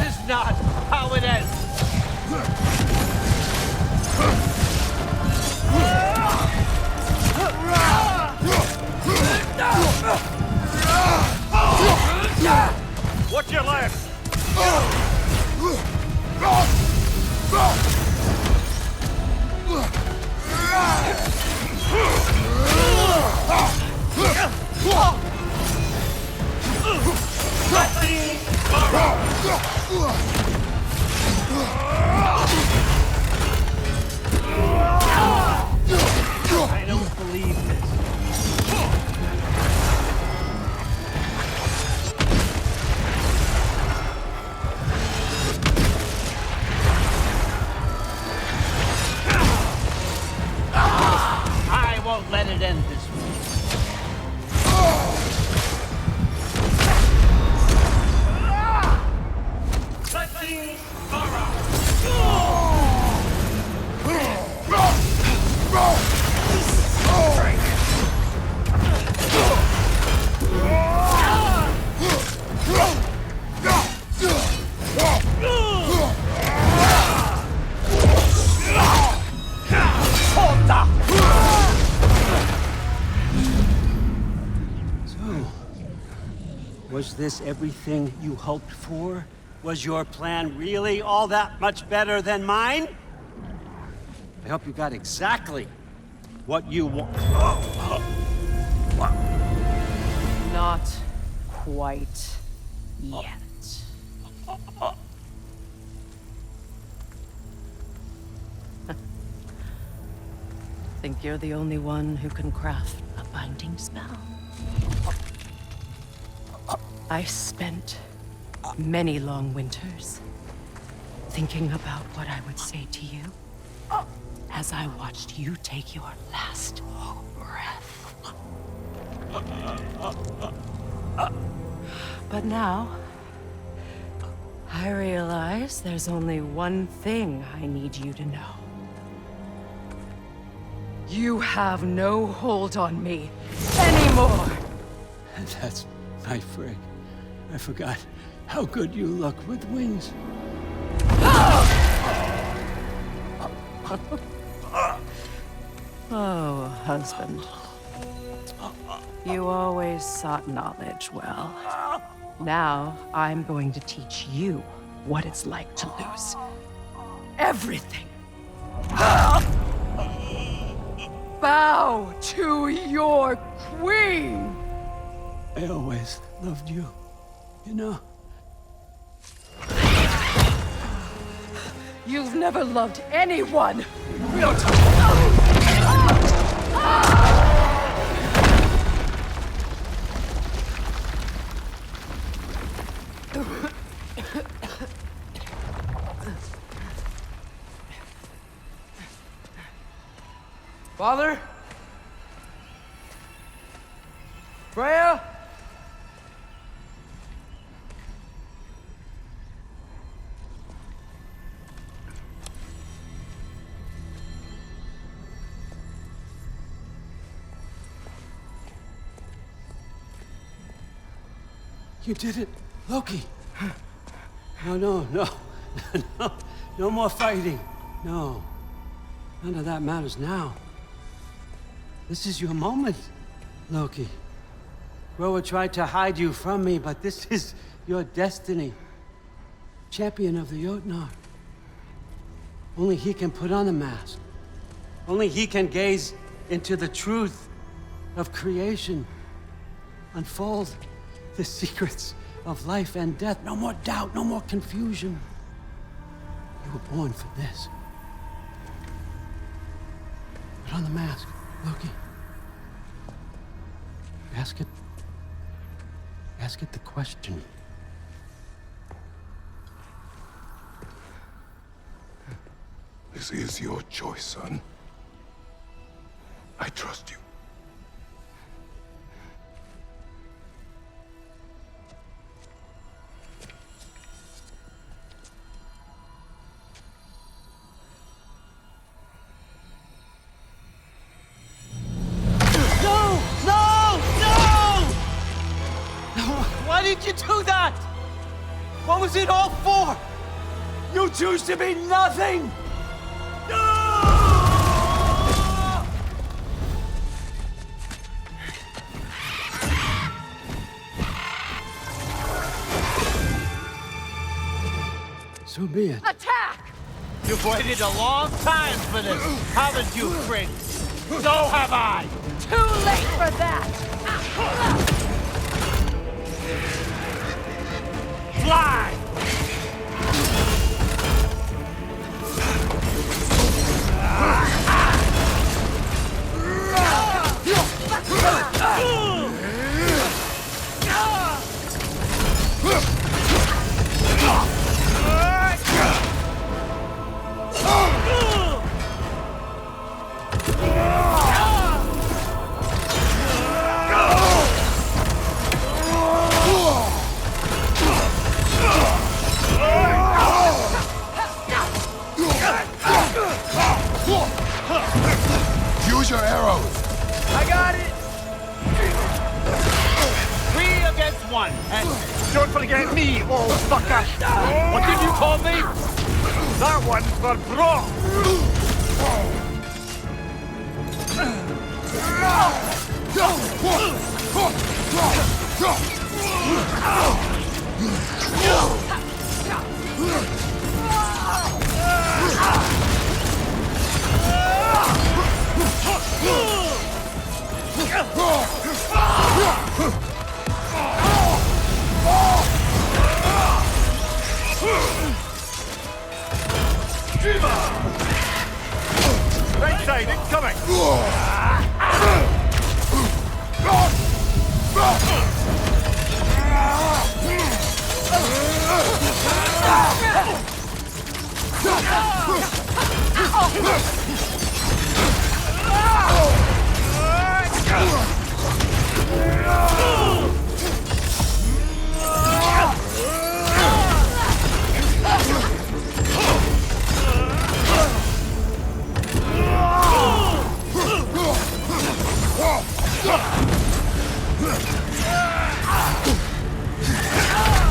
This is not how it ends. Watch your left. I don't believe this. I won't let it end this way. Was this everything you hoped for? Was your plan really all that much better than mine? I hope you got exactly what you want. Not quite yet. Think you're the only one who can craft a binding spell? I spent many long winters thinking about what I would say to you as I watched you take your last breath. But now, I realize there's only one thing I need you to know. You have no hold on me anymore! That's my friend. I forgot how good you look with wings. Oh, husband. You always sought knowledge well. Now, I'm going to teach you what it's like to lose everything. Bow to your queen! I always loved you, you know? You've never loved anyone! Father? Freya? You did it, Loki. No. No more fighting. No. None of that matters now. This is your moment, Loki. Groa tried to hide you from me, but this is your destiny. Champion of the Jotnar. Only he can put on the mask. Only he can gaze into the truth of creation. Unfold the secrets of life and death. No more doubt, no more confusion. You were born for this. Put on the mask, Loki. Ask it the question. This is your choice, son. I trust you. Why did you do that? What was it all for? You choose to be nothing! So be it. Attack! You've waited a long time for this, haven't you, Prince? So have I! Too late for that! Fly! Use your arrows. I got it! 3 against 1, and don't forget me, old fucker! What did you call me? That one's for Brock! Right side incoming!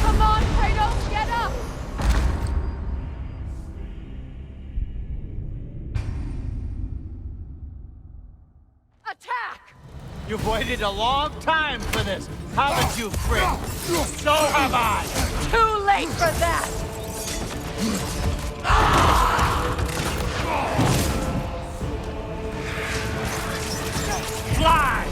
Come on, Kratos, get up! Attack! You've waited a long time for this, haven't you, Frick? So have I! Too late for that! Fly!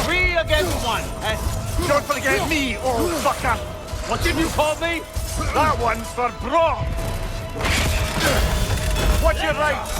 Three against one. And don't forget me, old fucker. What did you call me? That one's for Brock. What's your right?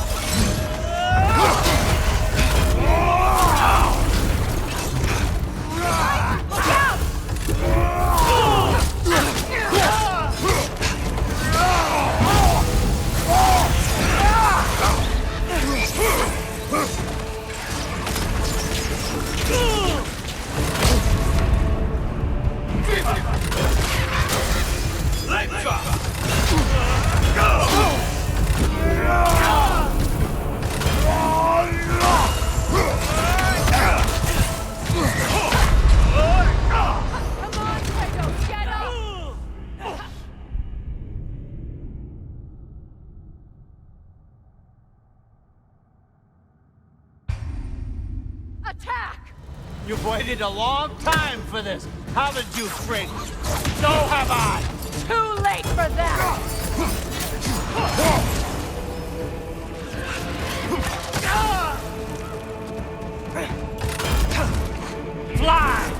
Attack! You've waited a long time for this, haven't you, Fred? So have I! Too late for that! Fly!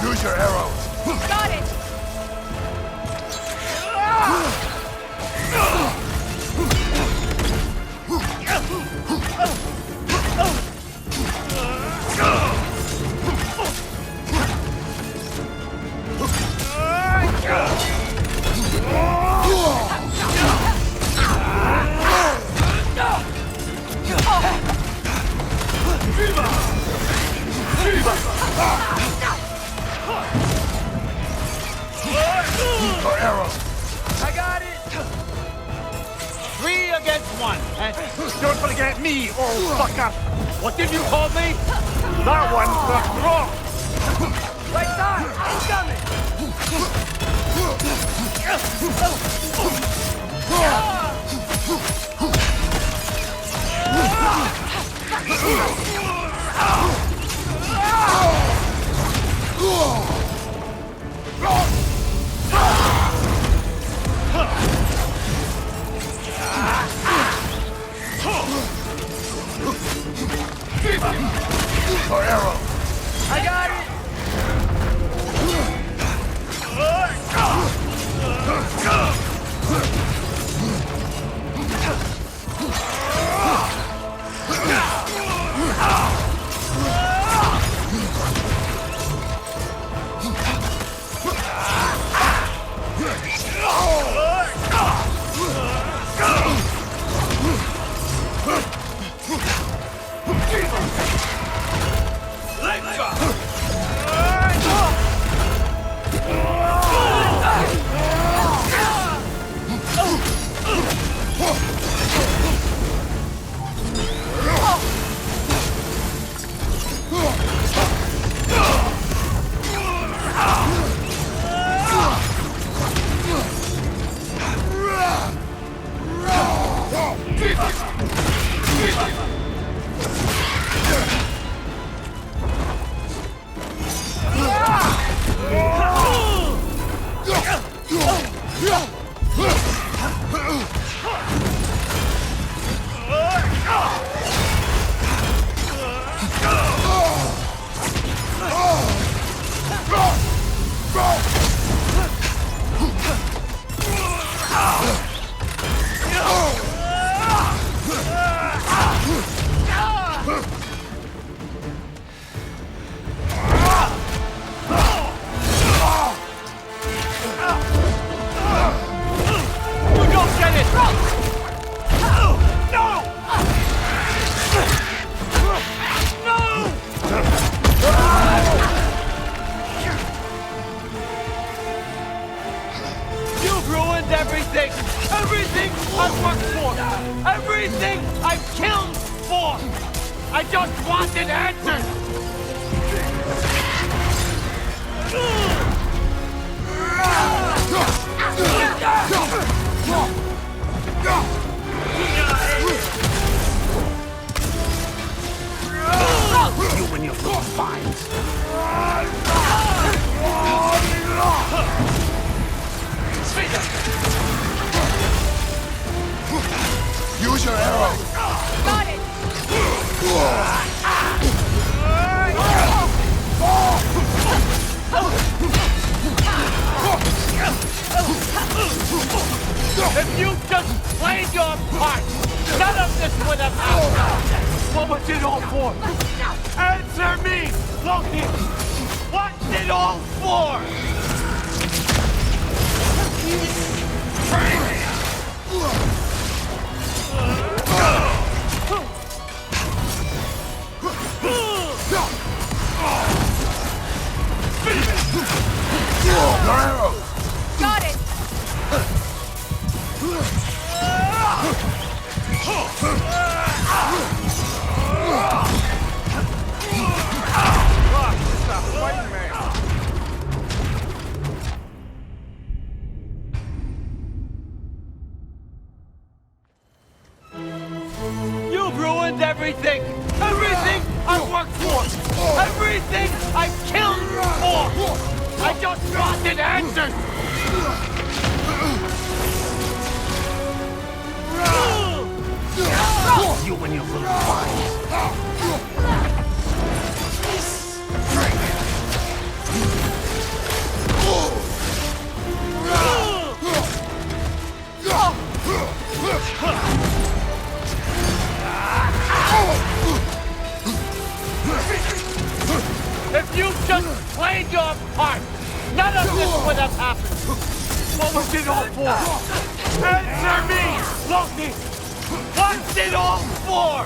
Use your arrows. Got it! Your arrows. I got it! Three against one. And don't forget me, old fucker. What did you call me? That one's for Brock. Right side! Incoming! Your arrow. I got it! I've killed for! I just wanted answers! You and your little vines. Use your arrow. Got it! If you just played your part, none of this would have happened! What was it all for? Answer me, Loki! What's it all for? Your arrow. Got it! You've ruined everything! Everything I've worked for! Everything I've killed for! I just wanted answers! You and your little vines. If you just played your part, none of this would have happened! What was it all for? Answer me, Loki! What's it all for?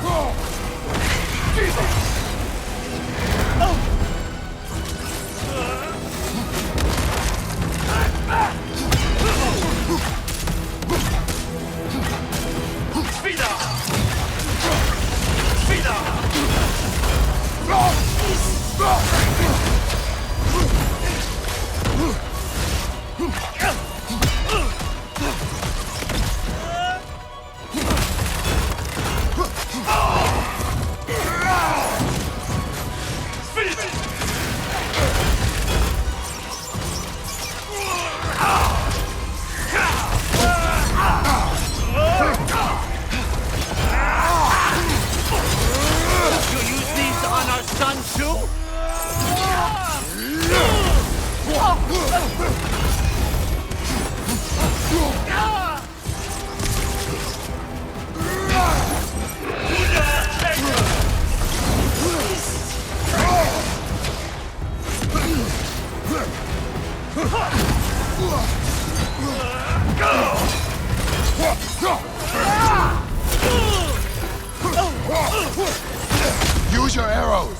Use your arrows.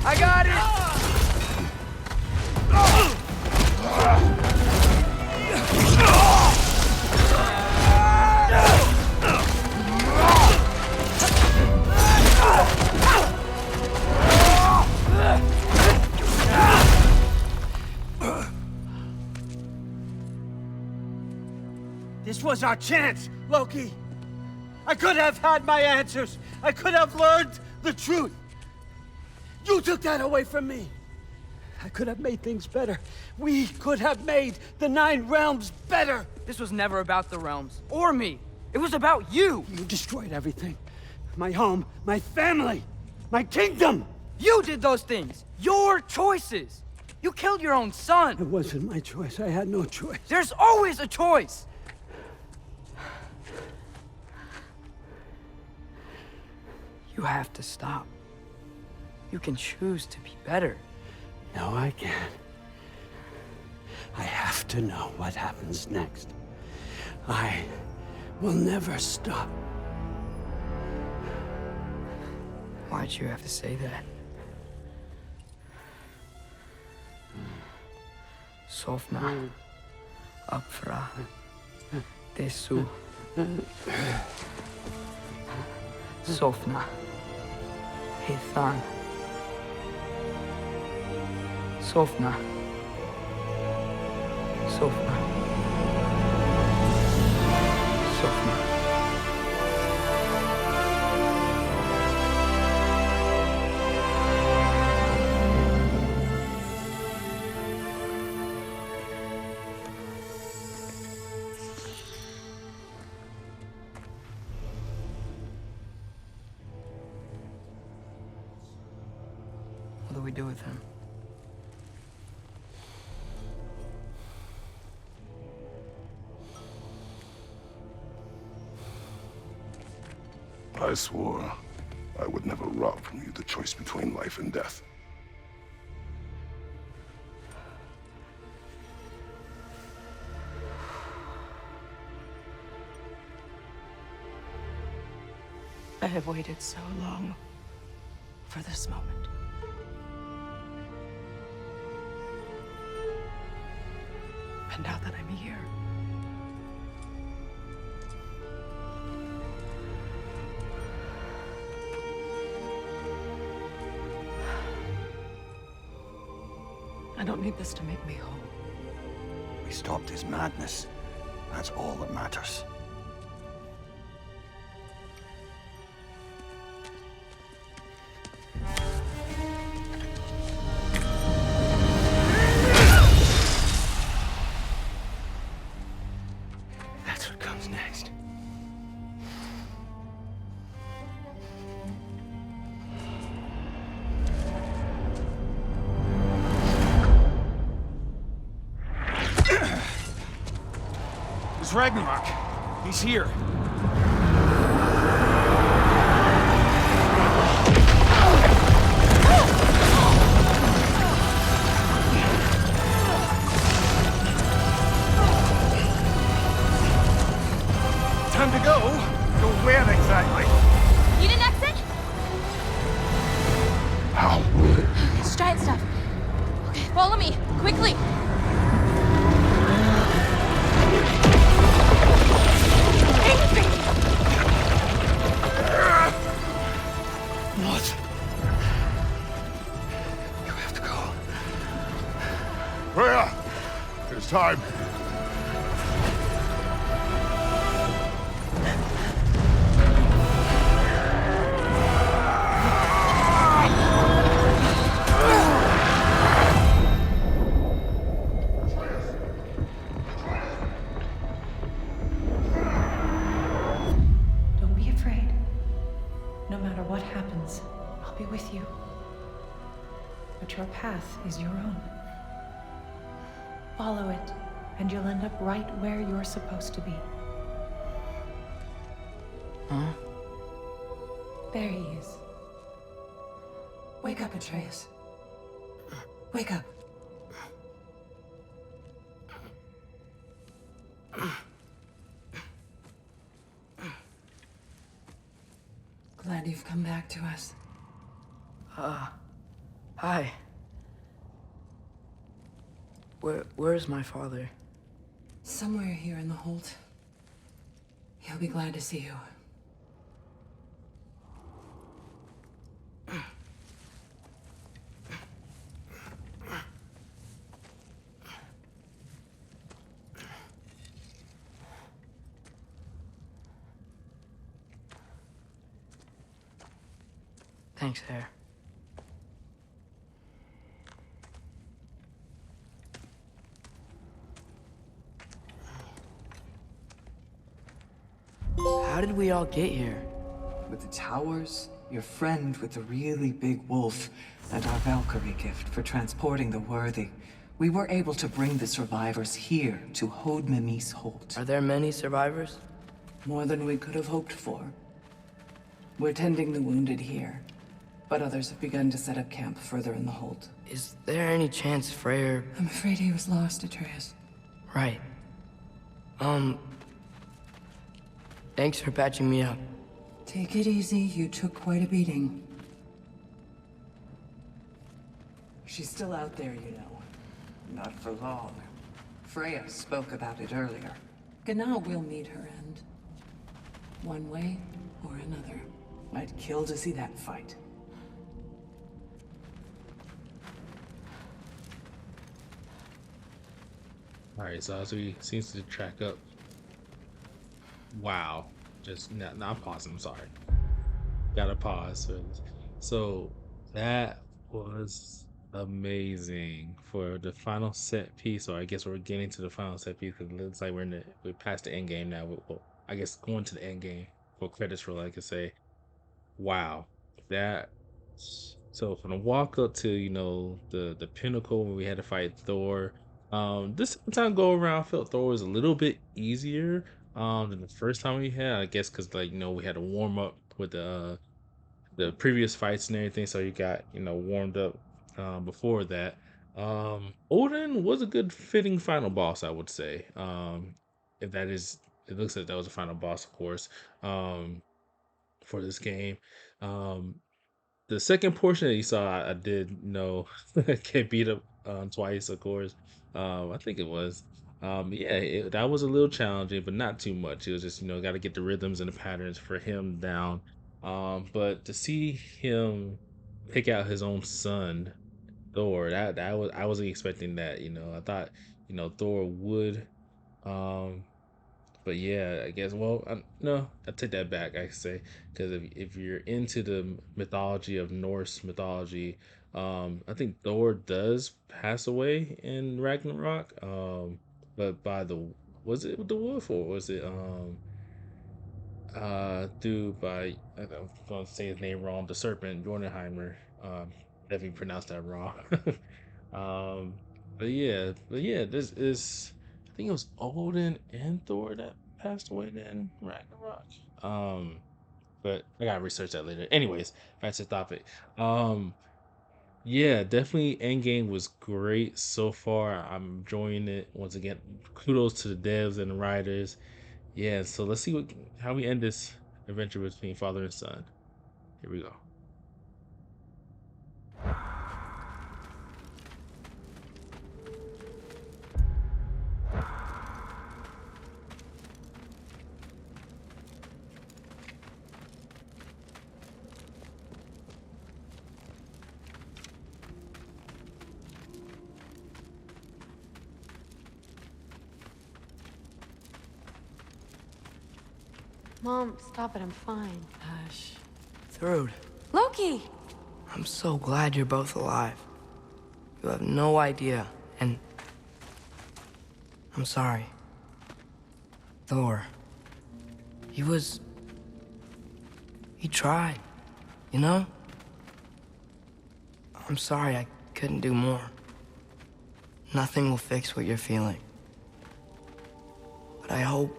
I got it! This was our chance, Loki! I could have had my answers! I could have learned the truth! You took that away from me! I could have made things better. We could have made the Nine Realms better! This was never about the realms, or me. It was about you! You destroyed everything. My home, my family, my kingdom! You did those things! Your choices! You killed your own son! It wasn't my choice. I had no choice. There's always a choice! You have to stop. You can choose to be better. No, I can't. I have to know what happens next. I will never stop. Why'd you have to say that? Sofna. Upfra. Desu. Sofna. Hithan. Sofna. Sofna. Sofna. What do we do with him? I swore I would never rob from you the choice between life and death. I have waited so long for this moment. And now that I'm here, I don't need this to make me whole. We stopped his madness. That's all that matters. That's what comes next. It's Ragnarok. He's here. Time to go? Go where exactly? You need an exit? How? It's giant stuff. Okay, follow me, quickly. What? You have to go. Freya! It's time. don't be afraid. No matter what happens, I'll be with you. But your path is your own. Follow it, and you'll end up right where you're supposed to be. Huh? There he is. Wake up, Atreus. Wake up. Glad you've come back to us. Hi. Where's my father? Somewhere here in the hold. He'll be glad to see you. Thanks, Hare. How did we all get here? With the towers, your friend with the really big wolf, and our Valkyrie gift for transporting the worthy, we were able to bring the survivors here to Hod Mimi's Holt. Are there many survivors? More than we could have hoped for. We're tending the wounded here, but others have begun to set up camp further in the hold. Is there any chance Freyr... I'm afraid he was lost, Atreus. Right. Thanks for patching me up. Take it easy. You took quite a beating. She's still out there, you know. Not for long. Freya spoke about it earlier. Gna will meet her end. One way or another. I'd kill to see that fight. All right, so as we seems to track up. Wow, just not pausing. I'm sorry, gotta pause for this. So that was amazing for the final set piece. Or I guess we're getting to the final set piece because it looks like we're past the end game now. Well, I guess going to the end game for credits roll. I could say, wow, that. So from the walk up to the pinnacle where we had to fight Thor. This time go around, I felt Thor was a little bit easier than the first time we had. I guess because like we had to warm up with the previous fights and everything, so you got warmed up before that. Odin was a good fitting final boss, I would say. If that is, it looks like that was a final boss, of course, for this game. Um, the second portion that you saw, I did know get beat up twice, of course. I think it was. Yeah, that was a little challenging, but not too much. It was just got to get the rhythms and the patterns for him down. But to see him pick out his own son, Thor, that was I wasn't expecting that. I thought Thor would. Um, but yeah, I guess. Well, no, I take that back. I say because if you're into the mythology of Norse mythology, I think Thor does pass away in Ragnarok. But by the was it the wolf or was it through by I'm gonna say his name wrong, the serpent Jornheimer. Definitely pronounced that wrong. um, but yeah, this is I think it was Odin and Thor that passed away then Ragnarok. But I gotta research that later. Anyways, back to the topic. Um, yeah, definitely Endgame was great so far. I'm enjoying it. Once again, kudos to the devs and the writers. Yeah, so let's see how we end this adventure between father and son. Here we go. Mom, stop it. I'm fine. Hush. Thrud, Loki! I'm so glad you're both alive. You have no idea, and I'm sorry. Thor, he tried, you know? I'm sorry I couldn't do more. Nothing will fix what you're feeling. But I hope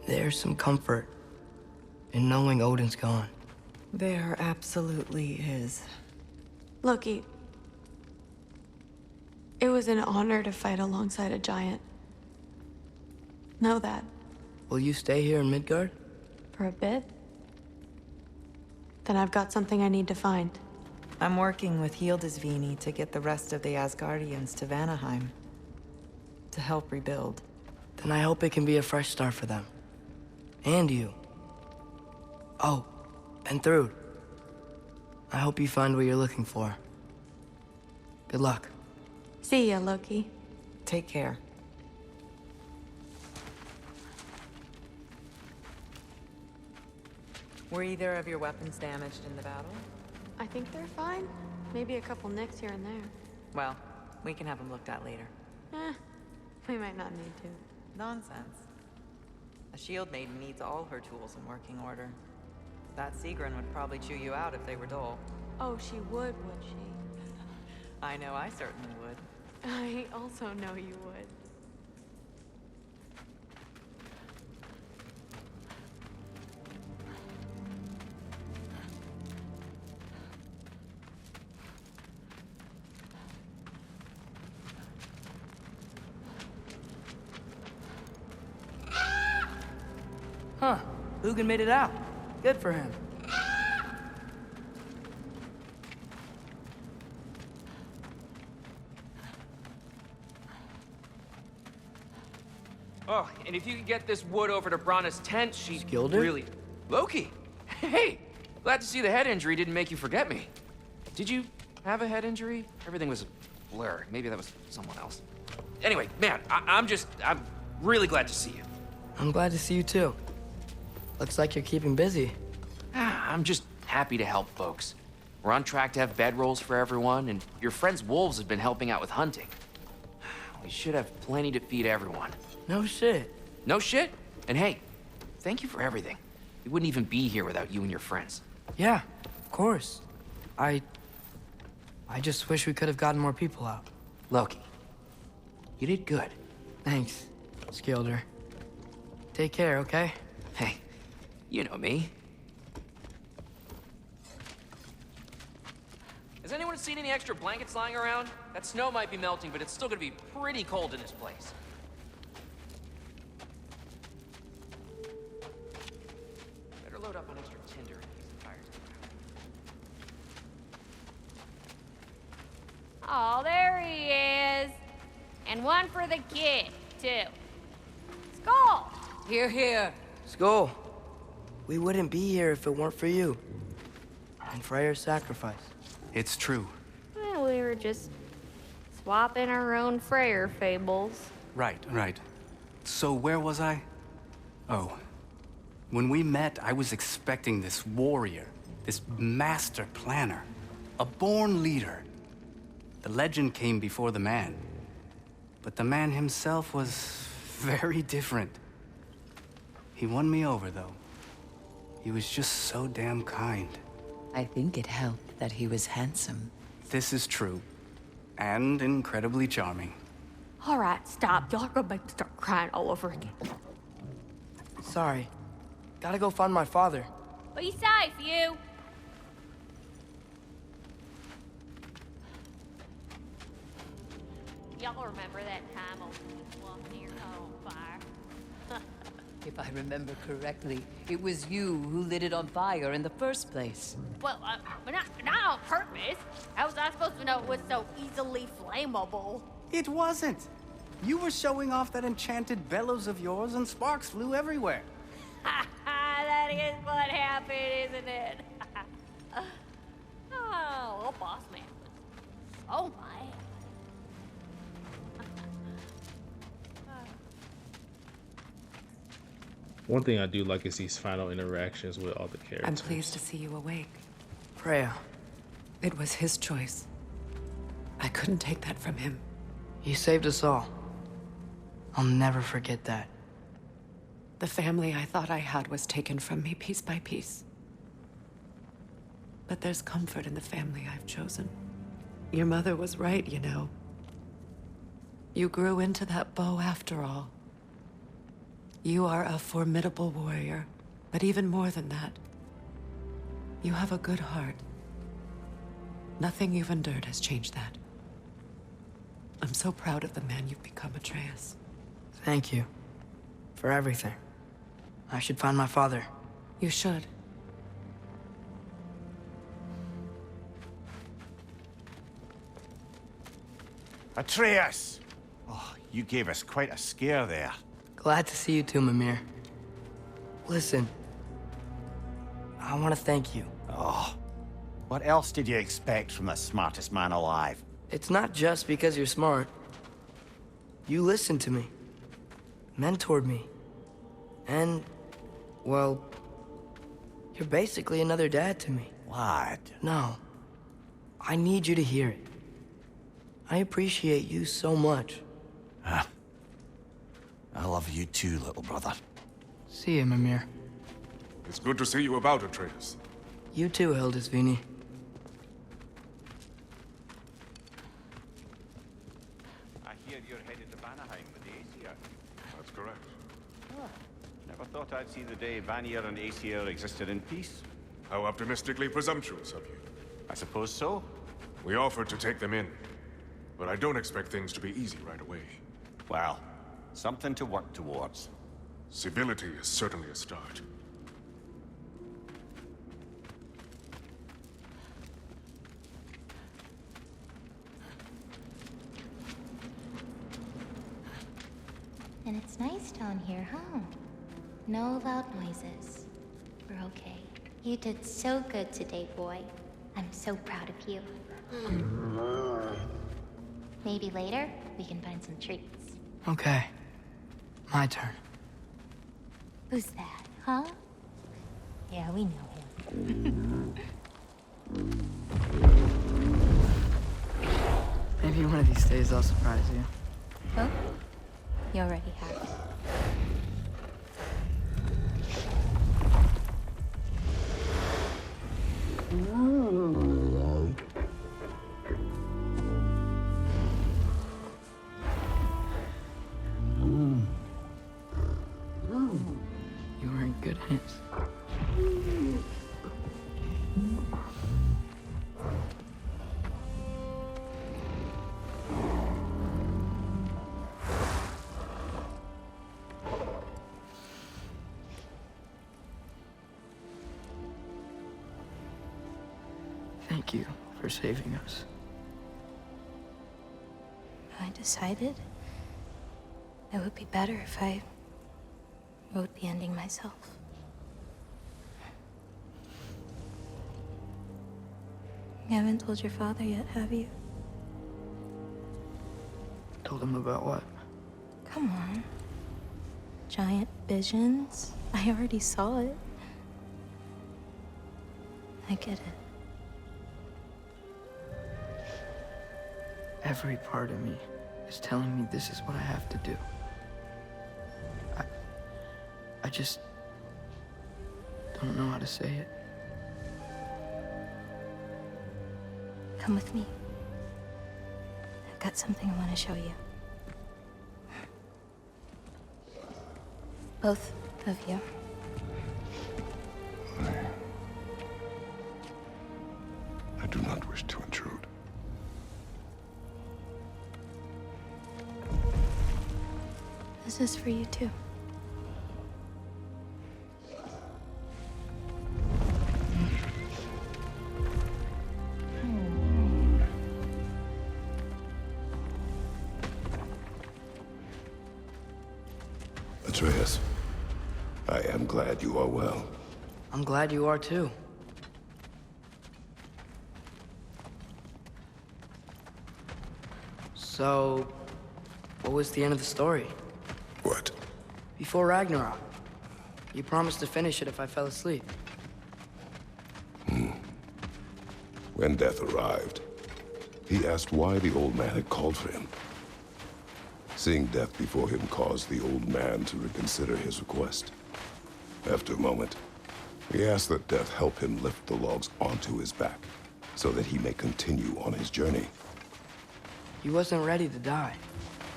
there's some comfort in knowing Odin's gone. There absolutely is. Loki, it was an honor to fight alongside a giant. Know that. Will you stay here in Midgard? For a bit? Then I've got something I need to find. I'm working with Hildisvini to get the rest of the Asgardians to Vanaheim. To help rebuild. Then I hope it can be a fresh start for them. And you. Oh, and Thrud. I hope you find what you're looking for. Good luck. See ya, Loki. Take care. Were either of your weapons damaged in the battle? I think they're fine. Maybe a couple nicks here and there. Well, we can have them looked at later. We might not need to. Nonsense. A shield maiden needs all her tools in working order. That Sigrun would probably chew you out if they were dull. Oh, she would she? I know I certainly would. I also know you would. Huh. Hugin made it out. Good for him. Oh, and if you could get this wood over to Brana's tent, she'd Skilder? really... Loki! Hey! Glad to see the head injury didn't make you forget me. Did you have a head injury? Everything was a blur. Maybe that was someone else. Anyway, man, I'm really glad to see you. I'm glad to see you too. Looks like you're keeping busy. I'm just happy to help folks. We're on track to have bedrolls for everyone, and your friend's wolves have been helping out with hunting. We should have plenty to feed everyone. No shit. No shit? And hey, thank you for everything. We wouldn't even be here without you and your friends. Yeah, of course. I just wish we could have gotten more people out. Loki, you did good. Thanks, Skilder. Take care, okay? Hey, you know me. Has anyone seen any extra blankets lying around? That snow might be melting, but it's still gonna be pretty cold in this place. Better load up on extra tinder in case the fire's going out. Oh, there he is. And one for the kid, too. Skull! Here, here. Skull, we wouldn't be here if it weren't for you. And Freyr's sacrifice. It's true. Well, we were just swapping our own Freyr fables. Right. So where was I? Oh. When we met, I was expecting this warrior, this master planner, a born leader. The legend came before the man. But the man himself was very different. He won me over, though. He was just so damn kind. I think it helped that he was handsome. This is true. And incredibly charming. All right, stop. Y'all are gonna make me start crying all over again. Sorry. Gotta go find my father. Be safe, you. Y'all remember that time old walked near home fire? If I remember correctly, it was you who lit it on fire in the first place. Well, but not on purpose. How was I supposed to know it was so easily flammable? It wasn't. You were showing off that enchanted bellows of yours and sparks flew everywhere. That is what happened, isn't it? Oh, old boss man. Oh my. One thing I do like is these final interactions with all the characters. I'm pleased to see you awake. Freya. It was his choice. I couldn't take that from him. He saved us all. I'll never forget that. The family I thought I had was taken from me piece by piece. But there's comfort in the family I've chosen. Your mother was right, you know. You grew into that bow after all. You are a formidable warrior, but even more than that, you have a good heart. Nothing you've endured has changed that. I'm so proud of the man you've become, Atreus. Thank you. For everything. I should find my father. You should. Atreus! Oh, you gave us quite a scare there. Glad to see you too, Mimir. Listen, I want to thank you. Oh, what else did you expect from the smartest man alive? It's not just because you're smart. You listened to me, mentored me, and, well, you're basically another dad to me. What? No, I need you to hear it. I appreciate you so much. Huh? I love you too, little brother. See you, Mimir. It's good to see you about, Atreus. You too, Hildisvini. I hear you're headed to Vanaheim with the Aesir. That's correct. Never thought I'd see the day Vanir and Aesir existed in peace. How optimistically presumptuous of you. I suppose so. We offered to take them in, but I don't expect things to be easy right away. Well, something to work towards. Civility is certainly a start. And it's nice down here, huh? No loud noises. We're okay. You did so good today, boy. I'm so proud of you. Maybe later, we can find some treats. Okay. My turn. Who's that, huh? Yeah, we know him. Maybe one of these days I'll surprise you. Oh? You already have. You were in good hands. Thank you for saving us. I decided it would be better if I wrote the ending myself. You haven't told your father yet, have you? Told him about what? Come on. Giant visions? I already saw it. I get it. Every part of me is telling me this is what I have to do. I just don't know how to say it. Come with me. I've got something I want to show you. Both of you. I do not wish to intrude. This is for you too. Atreus, I am glad you are well. I'm glad you are too. So, what was the end of the story? What? Before Ragnarok. You promised to finish it if I fell asleep. When death arrived, he asked why the old man had called for him. Seeing death before him caused the old man to reconsider his request. After a moment, he asked that death help him lift the logs onto his back, so that he may continue on his journey. He wasn't ready to die.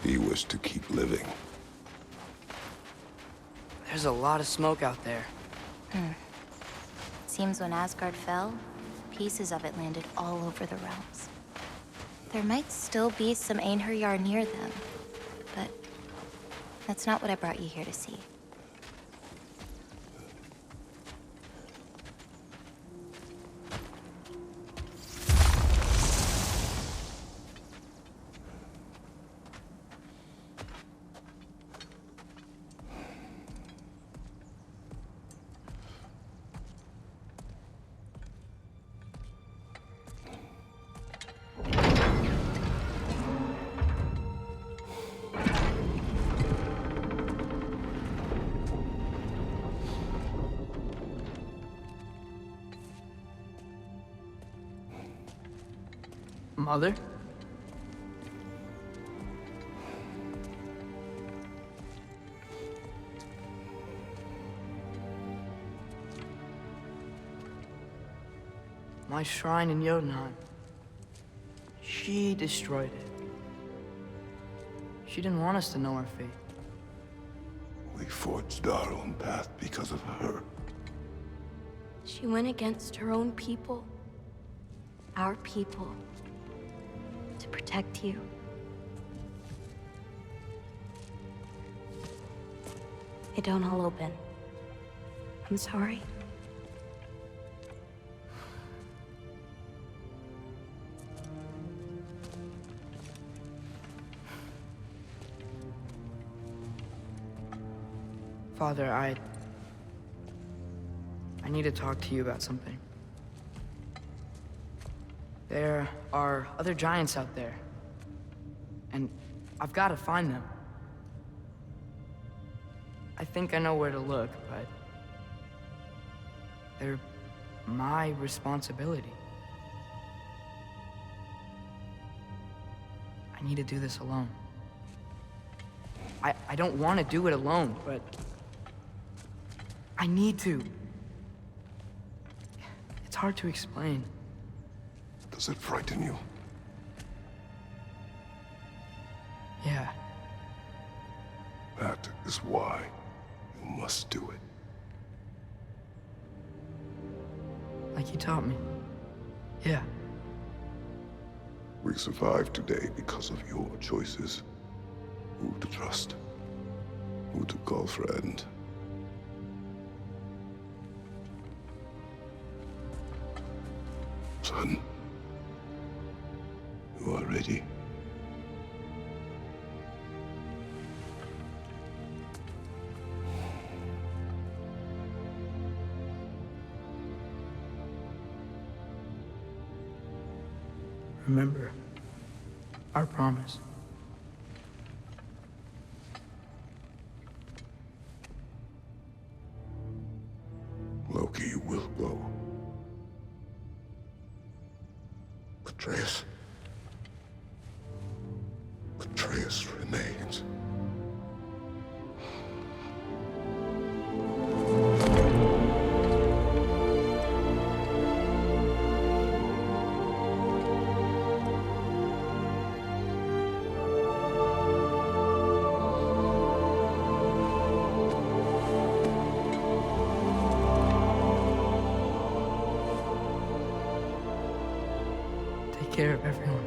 He wished to keep living. There's a lot of smoke out there. Seems when Asgard fell, pieces of it landed all over the realms. There might still be some Einherjar near them, but that's not what I brought you here to see. Mother? My shrine in Jotunheim. She destroyed it. She didn't want us to know our fate. We forged our own path because of her. She went against her own people. Our people. To protect you. It don't all open. I'm sorry. Father, I need to talk to you about something. There are other giants out there. And I've got to find them. I think I know where to look, but they're my responsibility. I need to do this alone. I don't want to do it alone, but I need to. It's hard to explain. Does it frighten you? Yeah. That is why you must do it. Like you taught me. Yeah. We survived today because of your choices. Who to trust, who to call friend. Son, you are ready. Remember our promise. Loki will go. Atreus. Atreus remains. Take care of everyone.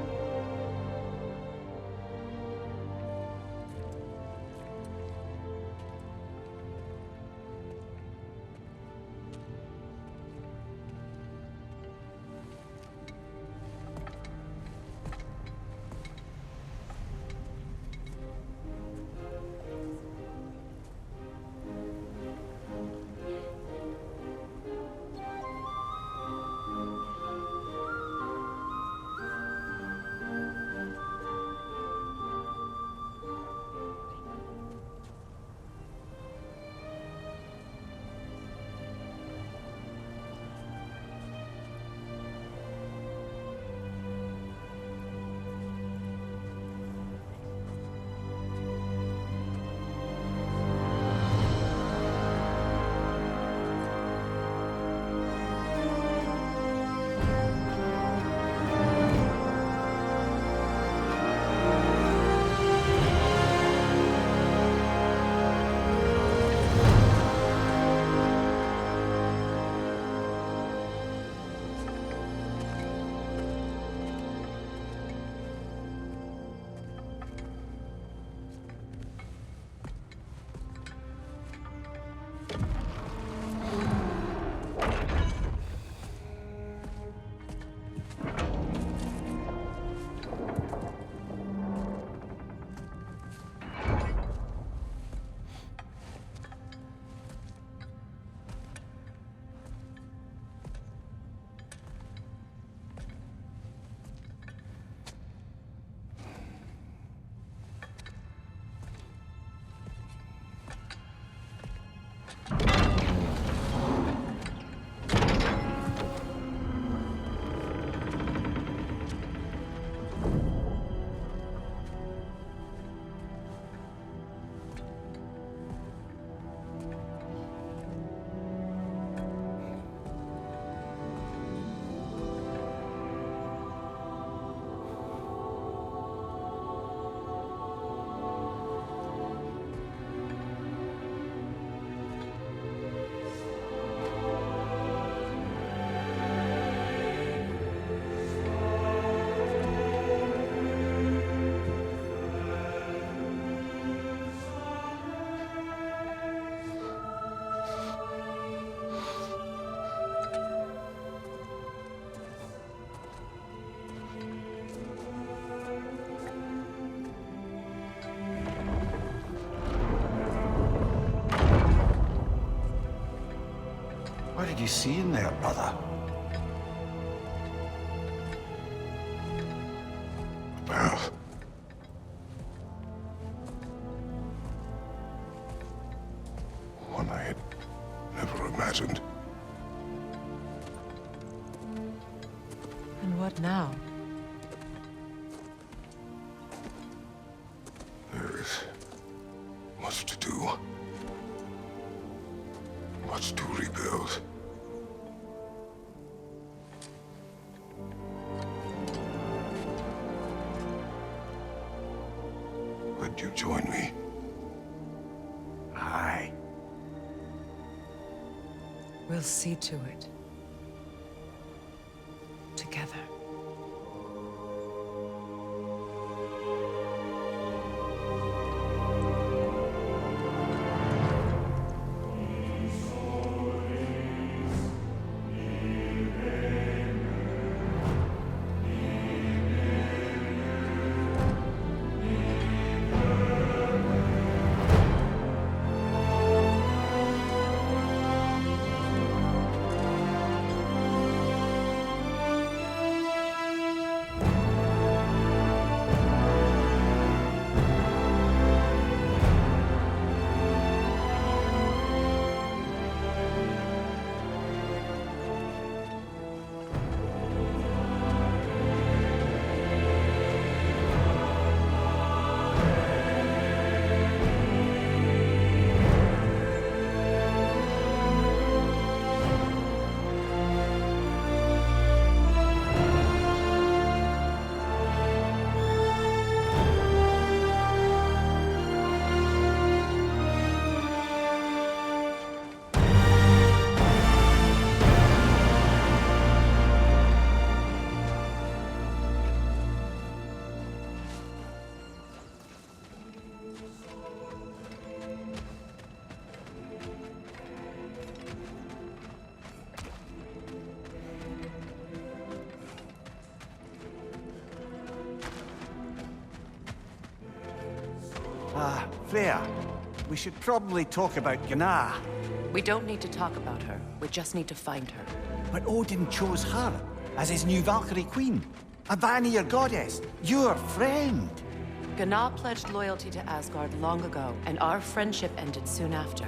you seeing there, brother? A path. One I had never imagined. And what now? There is much to do. Much to rebuild. Would you join me? Aye. We'll see to it. Together. Freya, we should probably talk about Gná. We don't need to talk about her. We just need to find her. But Odin chose her as his new Valkyrie queen. A Vanir goddess, your friend. Gná pledged loyalty to Asgard long ago, and our friendship ended soon after.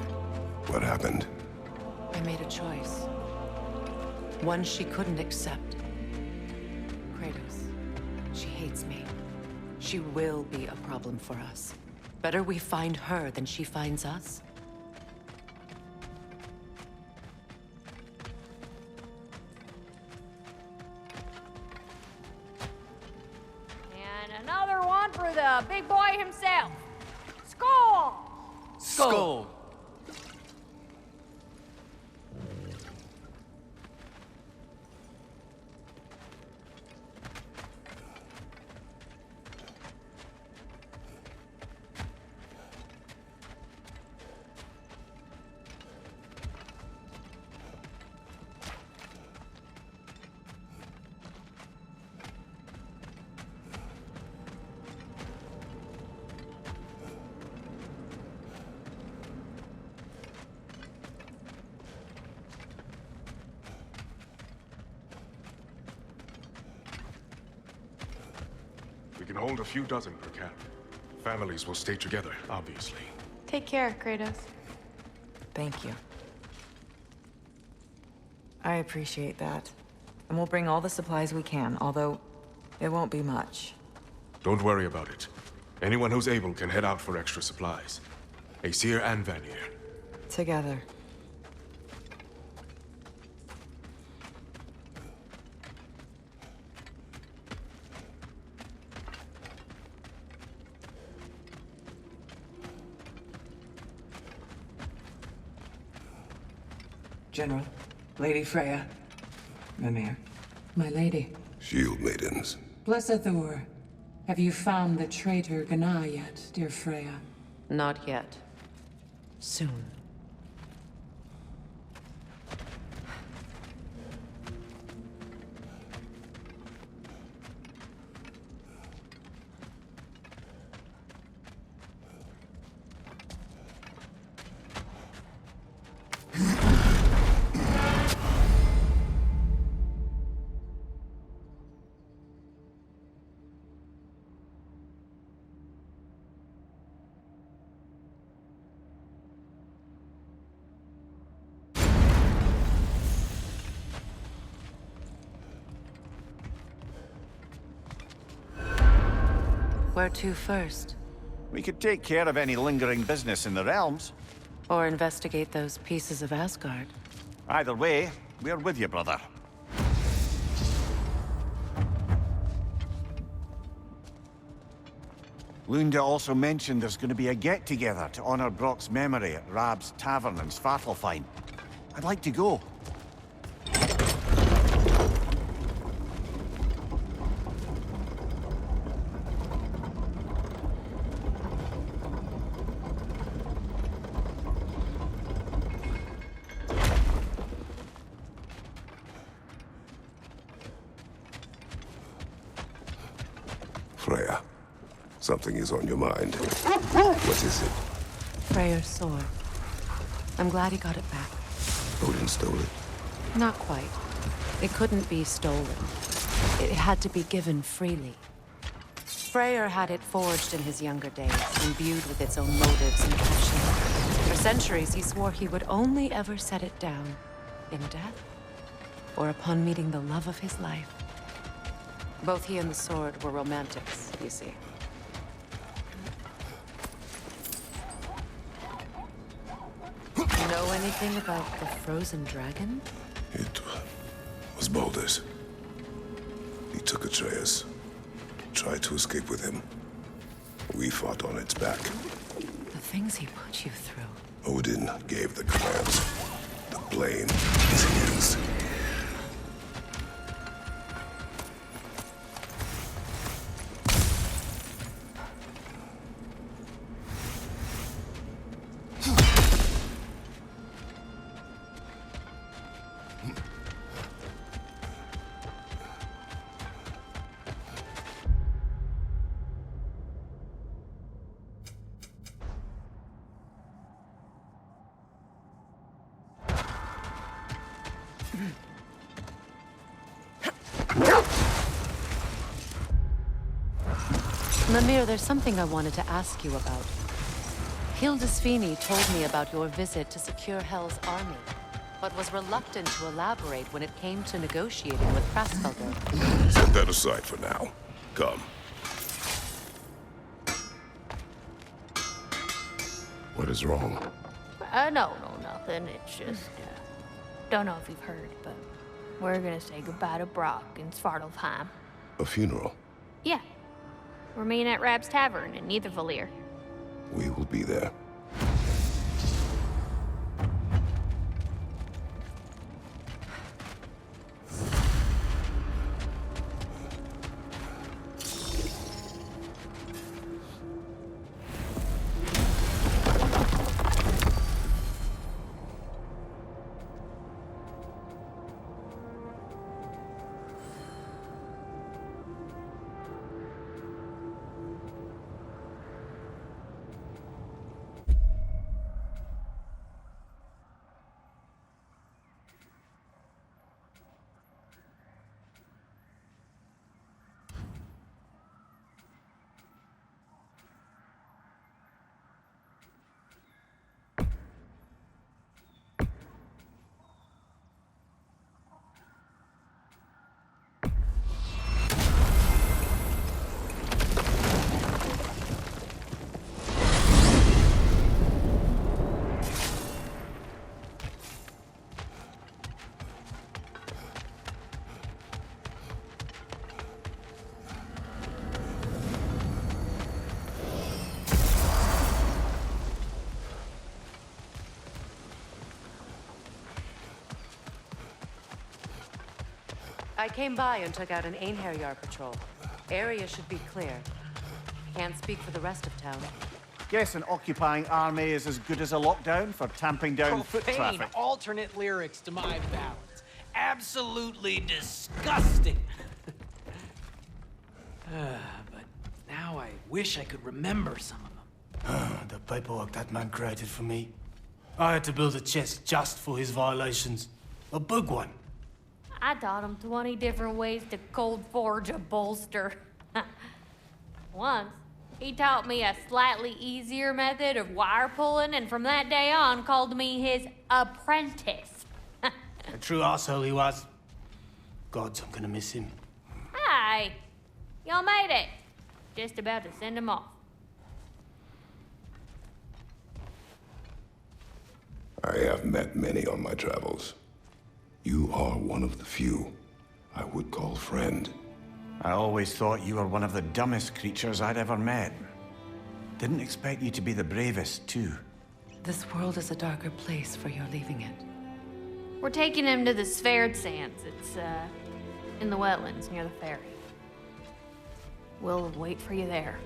What happened? I made a choice. One she couldn't accept. Kratos. She hates me. She will be a problem for us. Better we find her than she finds us. And another one for the big boy himself. Skull! Skull! We can hold a few dozen per camp. Families will stay together, obviously. Take care, Kratos. Thank you. I appreciate that. And we'll bring all the supplies we can, although it won't be much. Don't worry about it. Anyone who's able can head out for extra supplies. Aesir and Vanir. Together. General, Lady Freya, Mimir, my lady. Shield maidens. Blessed Thor, have you found the traitor Gná yet, dear Freya? Not yet. Soon. Where to first? We could take care of any lingering business in the realms. Or investigate those pieces of Asgard? Either way, we're with you, brother. Lunda also mentioned there's going to be a get-together to honor Brock's memory at Rab's Tavern in Svartalfheim. I'd like to go. Freya, something is on your mind. What is it? Freyr's sword. I'm glad he got it back. Odin stole it. Not quite. It couldn't be stolen. It had to be given freely. Freyr had it forged in his younger days, imbued with its own motives and passion. For centuries, he swore he would only ever set it down in death, or upon meeting the love of his life. Both he and the sword were romantics, you see. Know anything about the frozen dragon? It was Baldur's. He took Atreus. Tried to escape with him. We fought on its back. The things he put you through. Odin gave the commands. The blame is his. Mimir, there's something I wanted to ask you about. Hildisvini told me about your visit to secure Hel's army, but was reluctant to elaborate when it came to negotiating with Kraskaldur. Set that aside for now. Come. What is wrong? No, nothing. It's just, don't know if you've heard, but we're gonna say goodbye to Brock in Svartalfheim. A funeral. Yeah. We're meeting at Rab's Tavern in Nethervalir. We will be there. I came by and took out an Einherjar patrol. Area should be clear. Can't speak for the rest of town. Guess an occupying army is as good as a lockdown for tamping down foot Profane traffic. alternate lyrics to my ballads. Absolutely disgusting. But now I wish I could remember some of them. The paperwork that man created for me. I had to build a chest just for his violations. A big one. I taught him 20 different ways to cold forge a bolster. Once, he taught me a slightly easier method of wire pulling, and from that day on called me his apprentice. A true asshole he was. God, I'm gonna miss him. Hi, y'all made it. just about to send him off. I have met many on my travels. You are one of the few I would call friend. I always thought you were one of the dumbest creatures I'd ever met. Didn't expect you to be the bravest, too. This world is a darker place for your leaving it. We're taking him to the Sphaired Sands. It's, in the wetlands near the ferry. We'll wait for you there.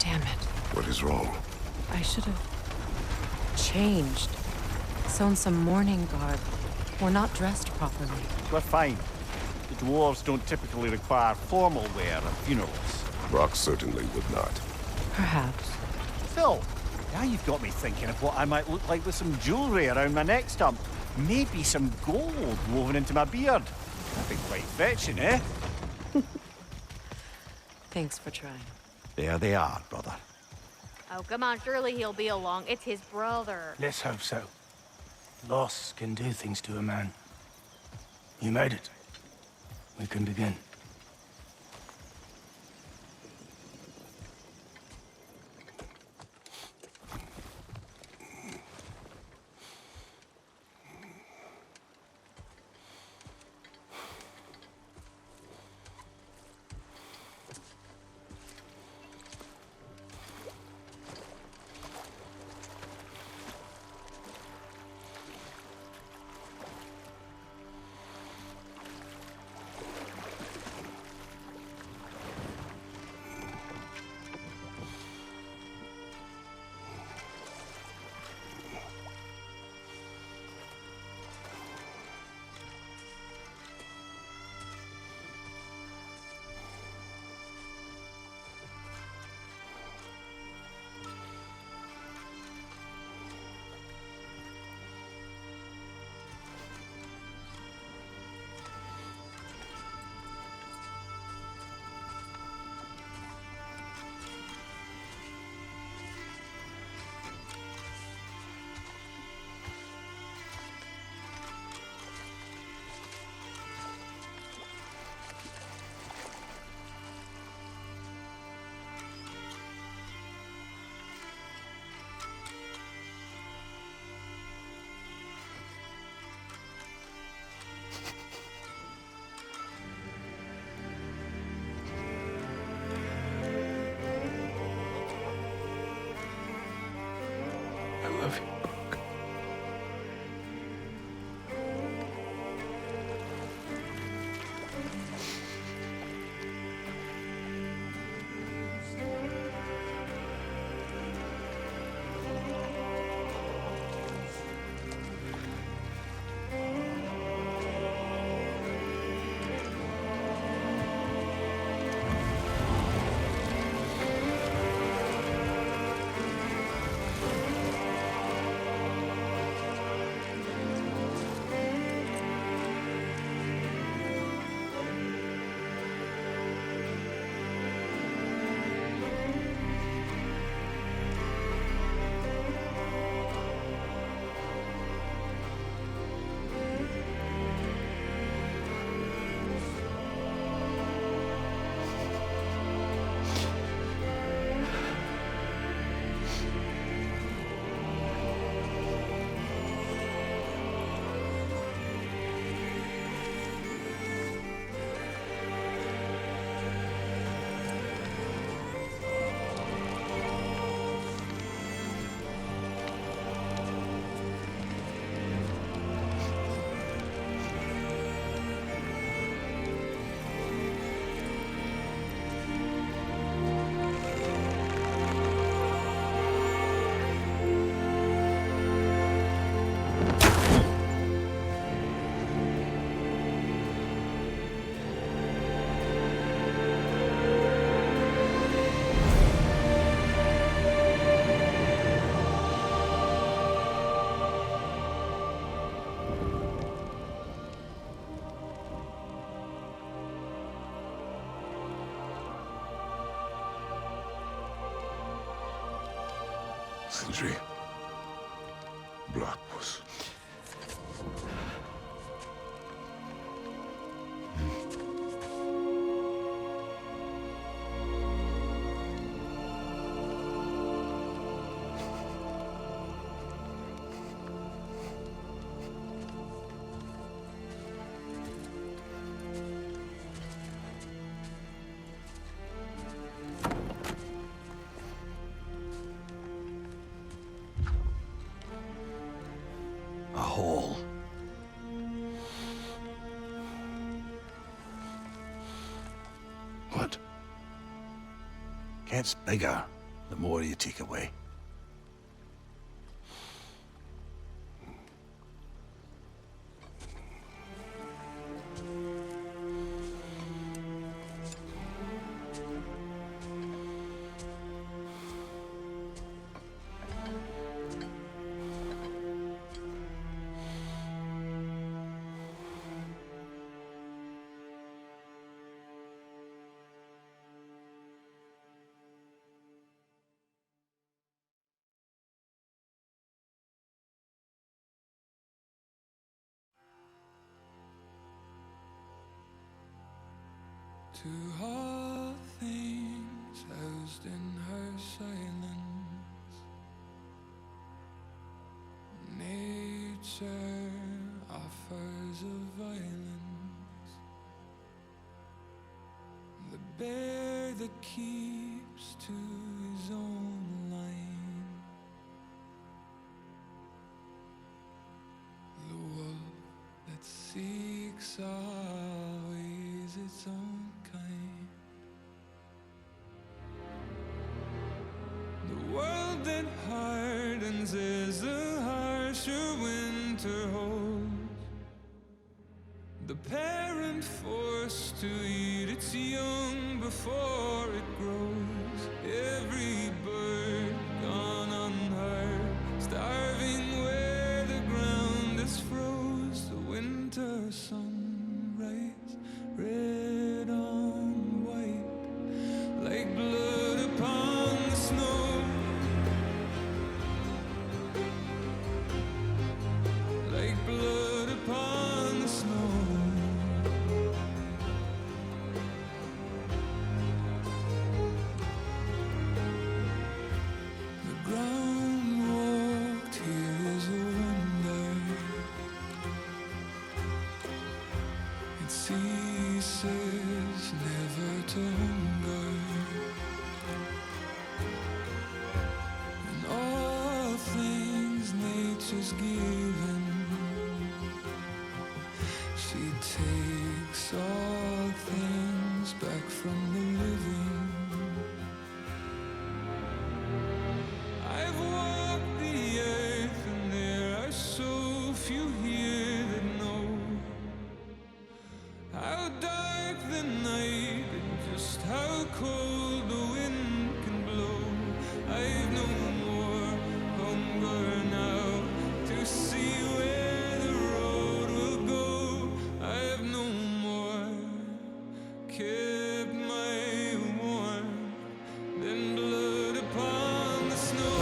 Damn it. What is wrong? I should have changed. Sewn some mourning garb. We're not dressed properly. We're fine. The dwarves don't typically require formal wear at funerals. Rock certainly would not. Perhaps. Phil, now you've got me thinking of what I might look like with some jewellery around my neck stump. Maybe some gold woven into my beard. That'd be quite fetching, eh? Thanks for trying. There they are, brother. Oh, come on, surely he'll be along. It's his brother. Let's hope so. Loss can do things to a man. You made it. We can begin. I love you, Buck. Sindri. Blackpuss. A hole. What? Gets bigger the more you take away. To all things housed in her silence, nature offers a violence, the bear that keeps to his own line, the wolf that seeks always its own kind. The world that hardens as the harsher winter holds, the parent forced to eat its young before it grows. Every bird gone unheard, starving where the ground is froze. The winter sunrise, red on white, like blood upon the snow, like blood upon the snow. The ground walked here is a wonder. It ceases never to hunger, and all things nature's given. She takes all things back from the living. I've walked the earth, and there are so few here that know how dark the night and just how cold the wind can blow. I've no more hunger now to see where the road will go. I've no more kept my warmth than blood upon the snow.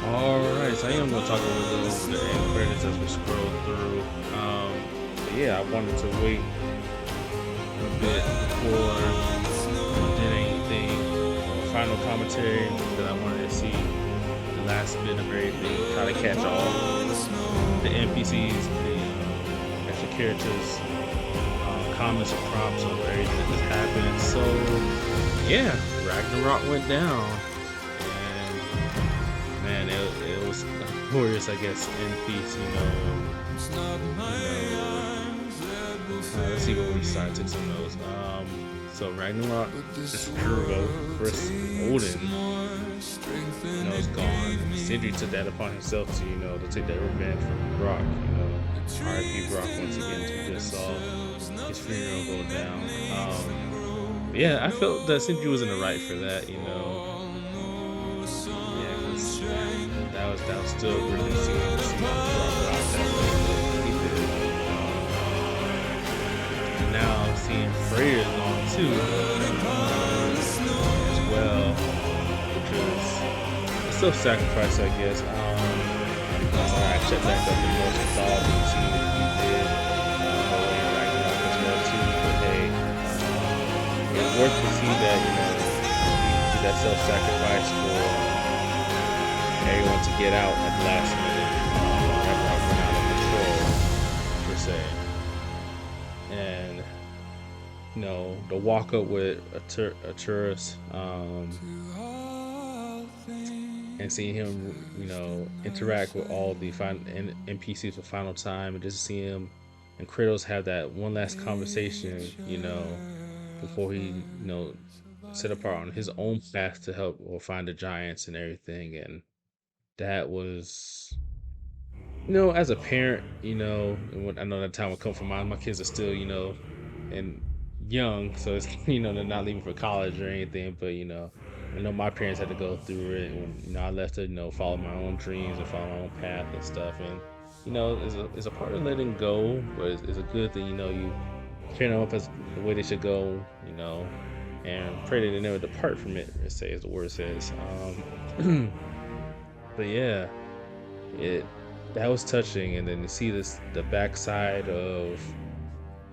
Alright, so I am going to talk a little bit over the end credits as we scroll through. But yeah, I wanted to wait a bit before I did anything. Final commentary that I wanted to see the last bit of everything, try to catch all the NPCs, the extra characters, comments and prompts over everything that just happened. So yeah, Ragnarok went down. Man, it was glorious, I guess, in peace, you know. Let's see what we started to some notes. So Ragnarok, just Kurvo versus Odin, you know, is gone. Sindri took that upon himself to, you know, to take that revenge from Brock, you know. R.I.P. Brock once again, to just saw his funeral go down. Yeah, I felt that Sindri was in the right for that, you know. That was still really seeing Brock out that way. He did. And now seeing Freya gone too. self-sacrifice, I guess. I checked back up and more some thoughts and see what he did. And Ragnarok as well too. But hey, it's worth to see that he did that self-sacrifice for everyone to get out at the last minute. Ragnarok went out of control per se, and the walk up with a tourist, and seeing him, interact with all the NPCs for final time, and just see him and Kratos have that one last conversation, before he, set apart on his own path to help or find the giants and everything. And that was, as a parent, and I know that time will come from my kids are still, and young, so it's they're not leaving for college or anything, but I know my parents had to go through it when I left to follow my own dreams and follow my own path and stuff. And it's a part of letting go, but it's a good thing. You train them up as the way they should go, and pray that they never depart from it, as the word says. But yeah, that was touching. And then to see the backside of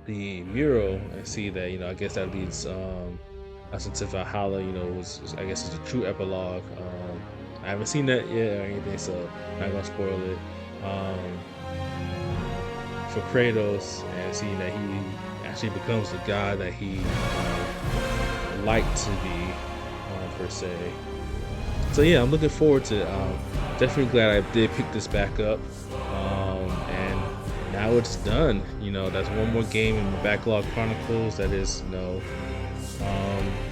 the mural and see that, I guess that leads us into Valhalla, I guess it's a true epilogue. I haven't seen that yet or anything, so I'm not gonna spoil it. For Kratos, and seeing that he actually becomes the god that he liked to be, per se. So yeah, I'm looking forward to it. Definitely glad I did pick this back up. And now it's done. That's one more game in the Backlog Chronicles that is,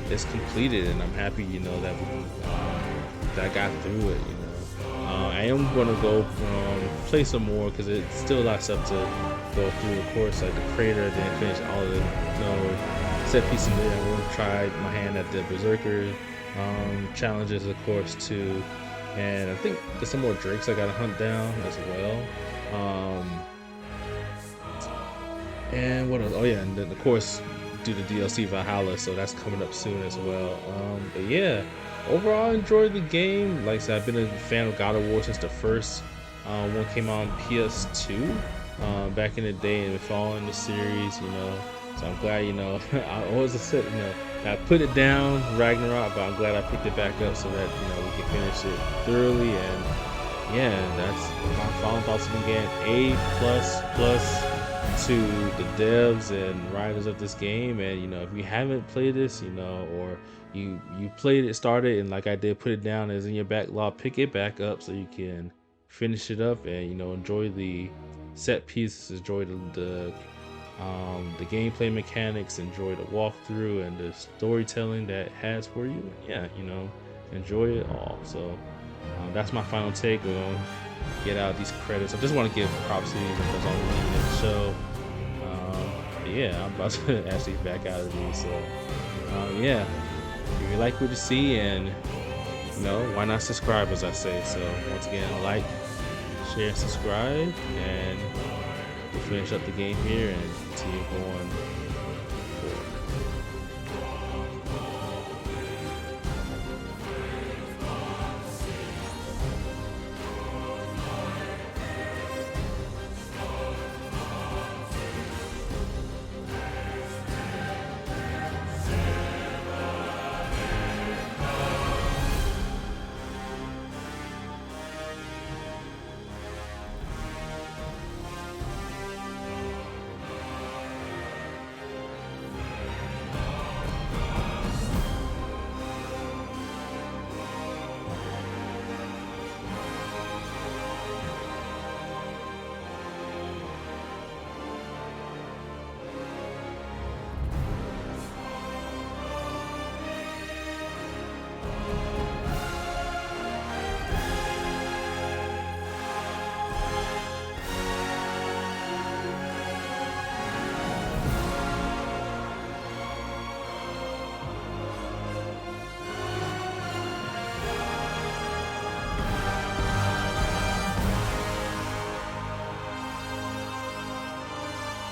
it's completed, and I'm happy, that that I got through it. I am gonna go play some more because it's still a lot of stuff to go through. Of course, like the crater, didn't finish all of the set pieces there. I will try my hand at the Berserker challenges, of course, too. And I think there's some more drakes I gotta hunt down as well. And what else? Oh yeah, and then of course do the DLC Valhalla, so that's coming up soon as well. But yeah, overall I enjoyed the game. Like I said, I've been a fan of God of War since the first one came out on PS2 back in the day, and been following the series, So I'm glad, I always said, I put it down, Ragnarok, but I'm glad I picked it back up so that, we can finish it thoroughly. And yeah, that's my final thoughts again. A++ to the devs and writers of this game. And if you haven't played this, or you played it, started, and like I did, put it down as in your backlog, pick it back up so you can finish it up and enjoy the set pieces, enjoy the gameplay mechanics, enjoy the walkthrough and the storytelling that it has for you. Yeah, enjoy it all. So that's my final take. We're gonna get out these credits. I just want to give props to these because I'm leaving the show. Yeah, I'm about to actually back out of these. So yeah, if you like what you see, and why not subscribe, as I say. So once again, like, share, and subscribe, and we'll finish up the game here and continue going forward.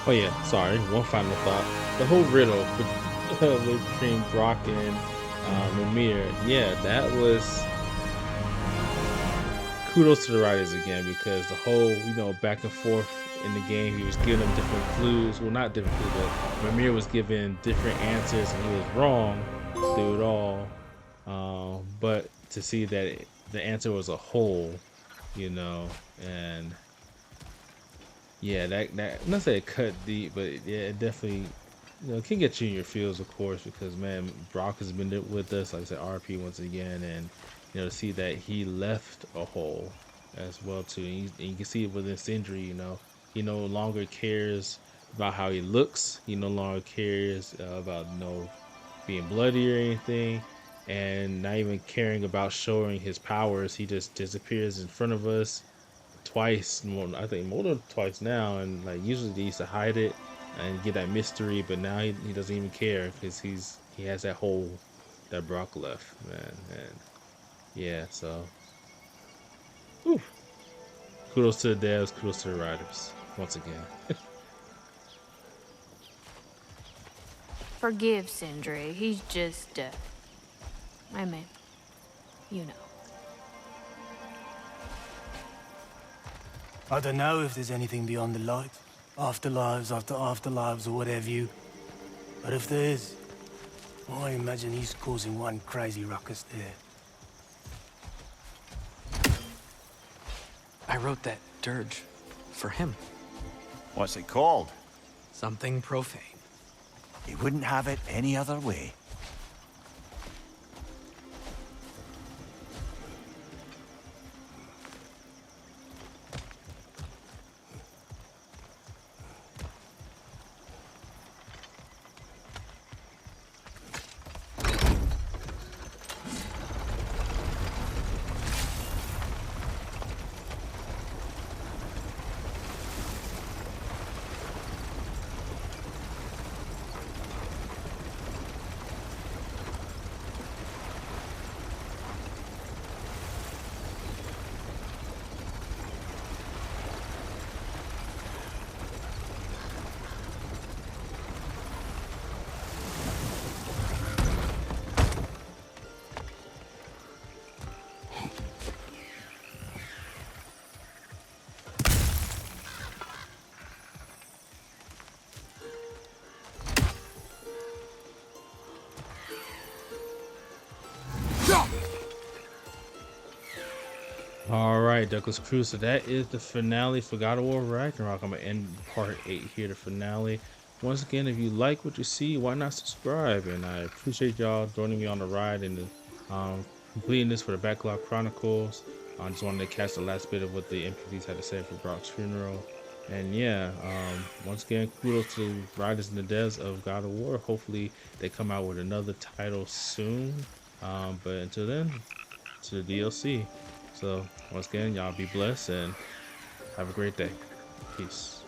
Oh yeah, sorry, one final thought. The whole riddle between Brock and Mimir, yeah, that was kudos to the writers again, because the whole, back and forth in the game, he was giving them different clues. Well, not different clues, but Mimir was giving different answers, and he was wrong through it all. But to see that the answer was a whole, and yeah, that not say it cut deep, but yeah, it definitely it can get you in your feels, of course, because man, Brock has been with us, like I said, RP once again, and to see that he left a hole as well too, and you can see it with this injury. He no longer cares about how he looks. He no longer cares about being bloody or anything, and not even caring about showing his powers. He just disappears in front of us twice, I think more than twice now, and like usually they used to hide it and get that mystery, but now he doesn't even care because he has that hole that Brock left, man. And yeah, so whew. Kudos to the devs, kudos to the writers once again. Forgive Sindri. He's just, I mean, you know. I don't know if there's anything beyond the light. Afterlives after afterlives or whatever you. But if there is, I imagine he's causing one crazy ruckus there. I wrote that dirge for him. What's it called? Something profane. He wouldn't have it any other way. All right, Douglas Cruz. So that is the finale for God of War Ragnarok. I'm gonna end part 8 here, the finale. Once again, if you like what you see, why not subscribe? And I appreciate y'all joining me on the ride and completing this for the Backlog Chronicles. I just wanted to catch the last bit of what the NPCs had to say for Brock's funeral. And yeah, once again, kudos to the writers and the devs of God of War. Hopefully they come out with another title soon. But until then, to the DLC. So once again, y'all be blessed and have a great day. Peace.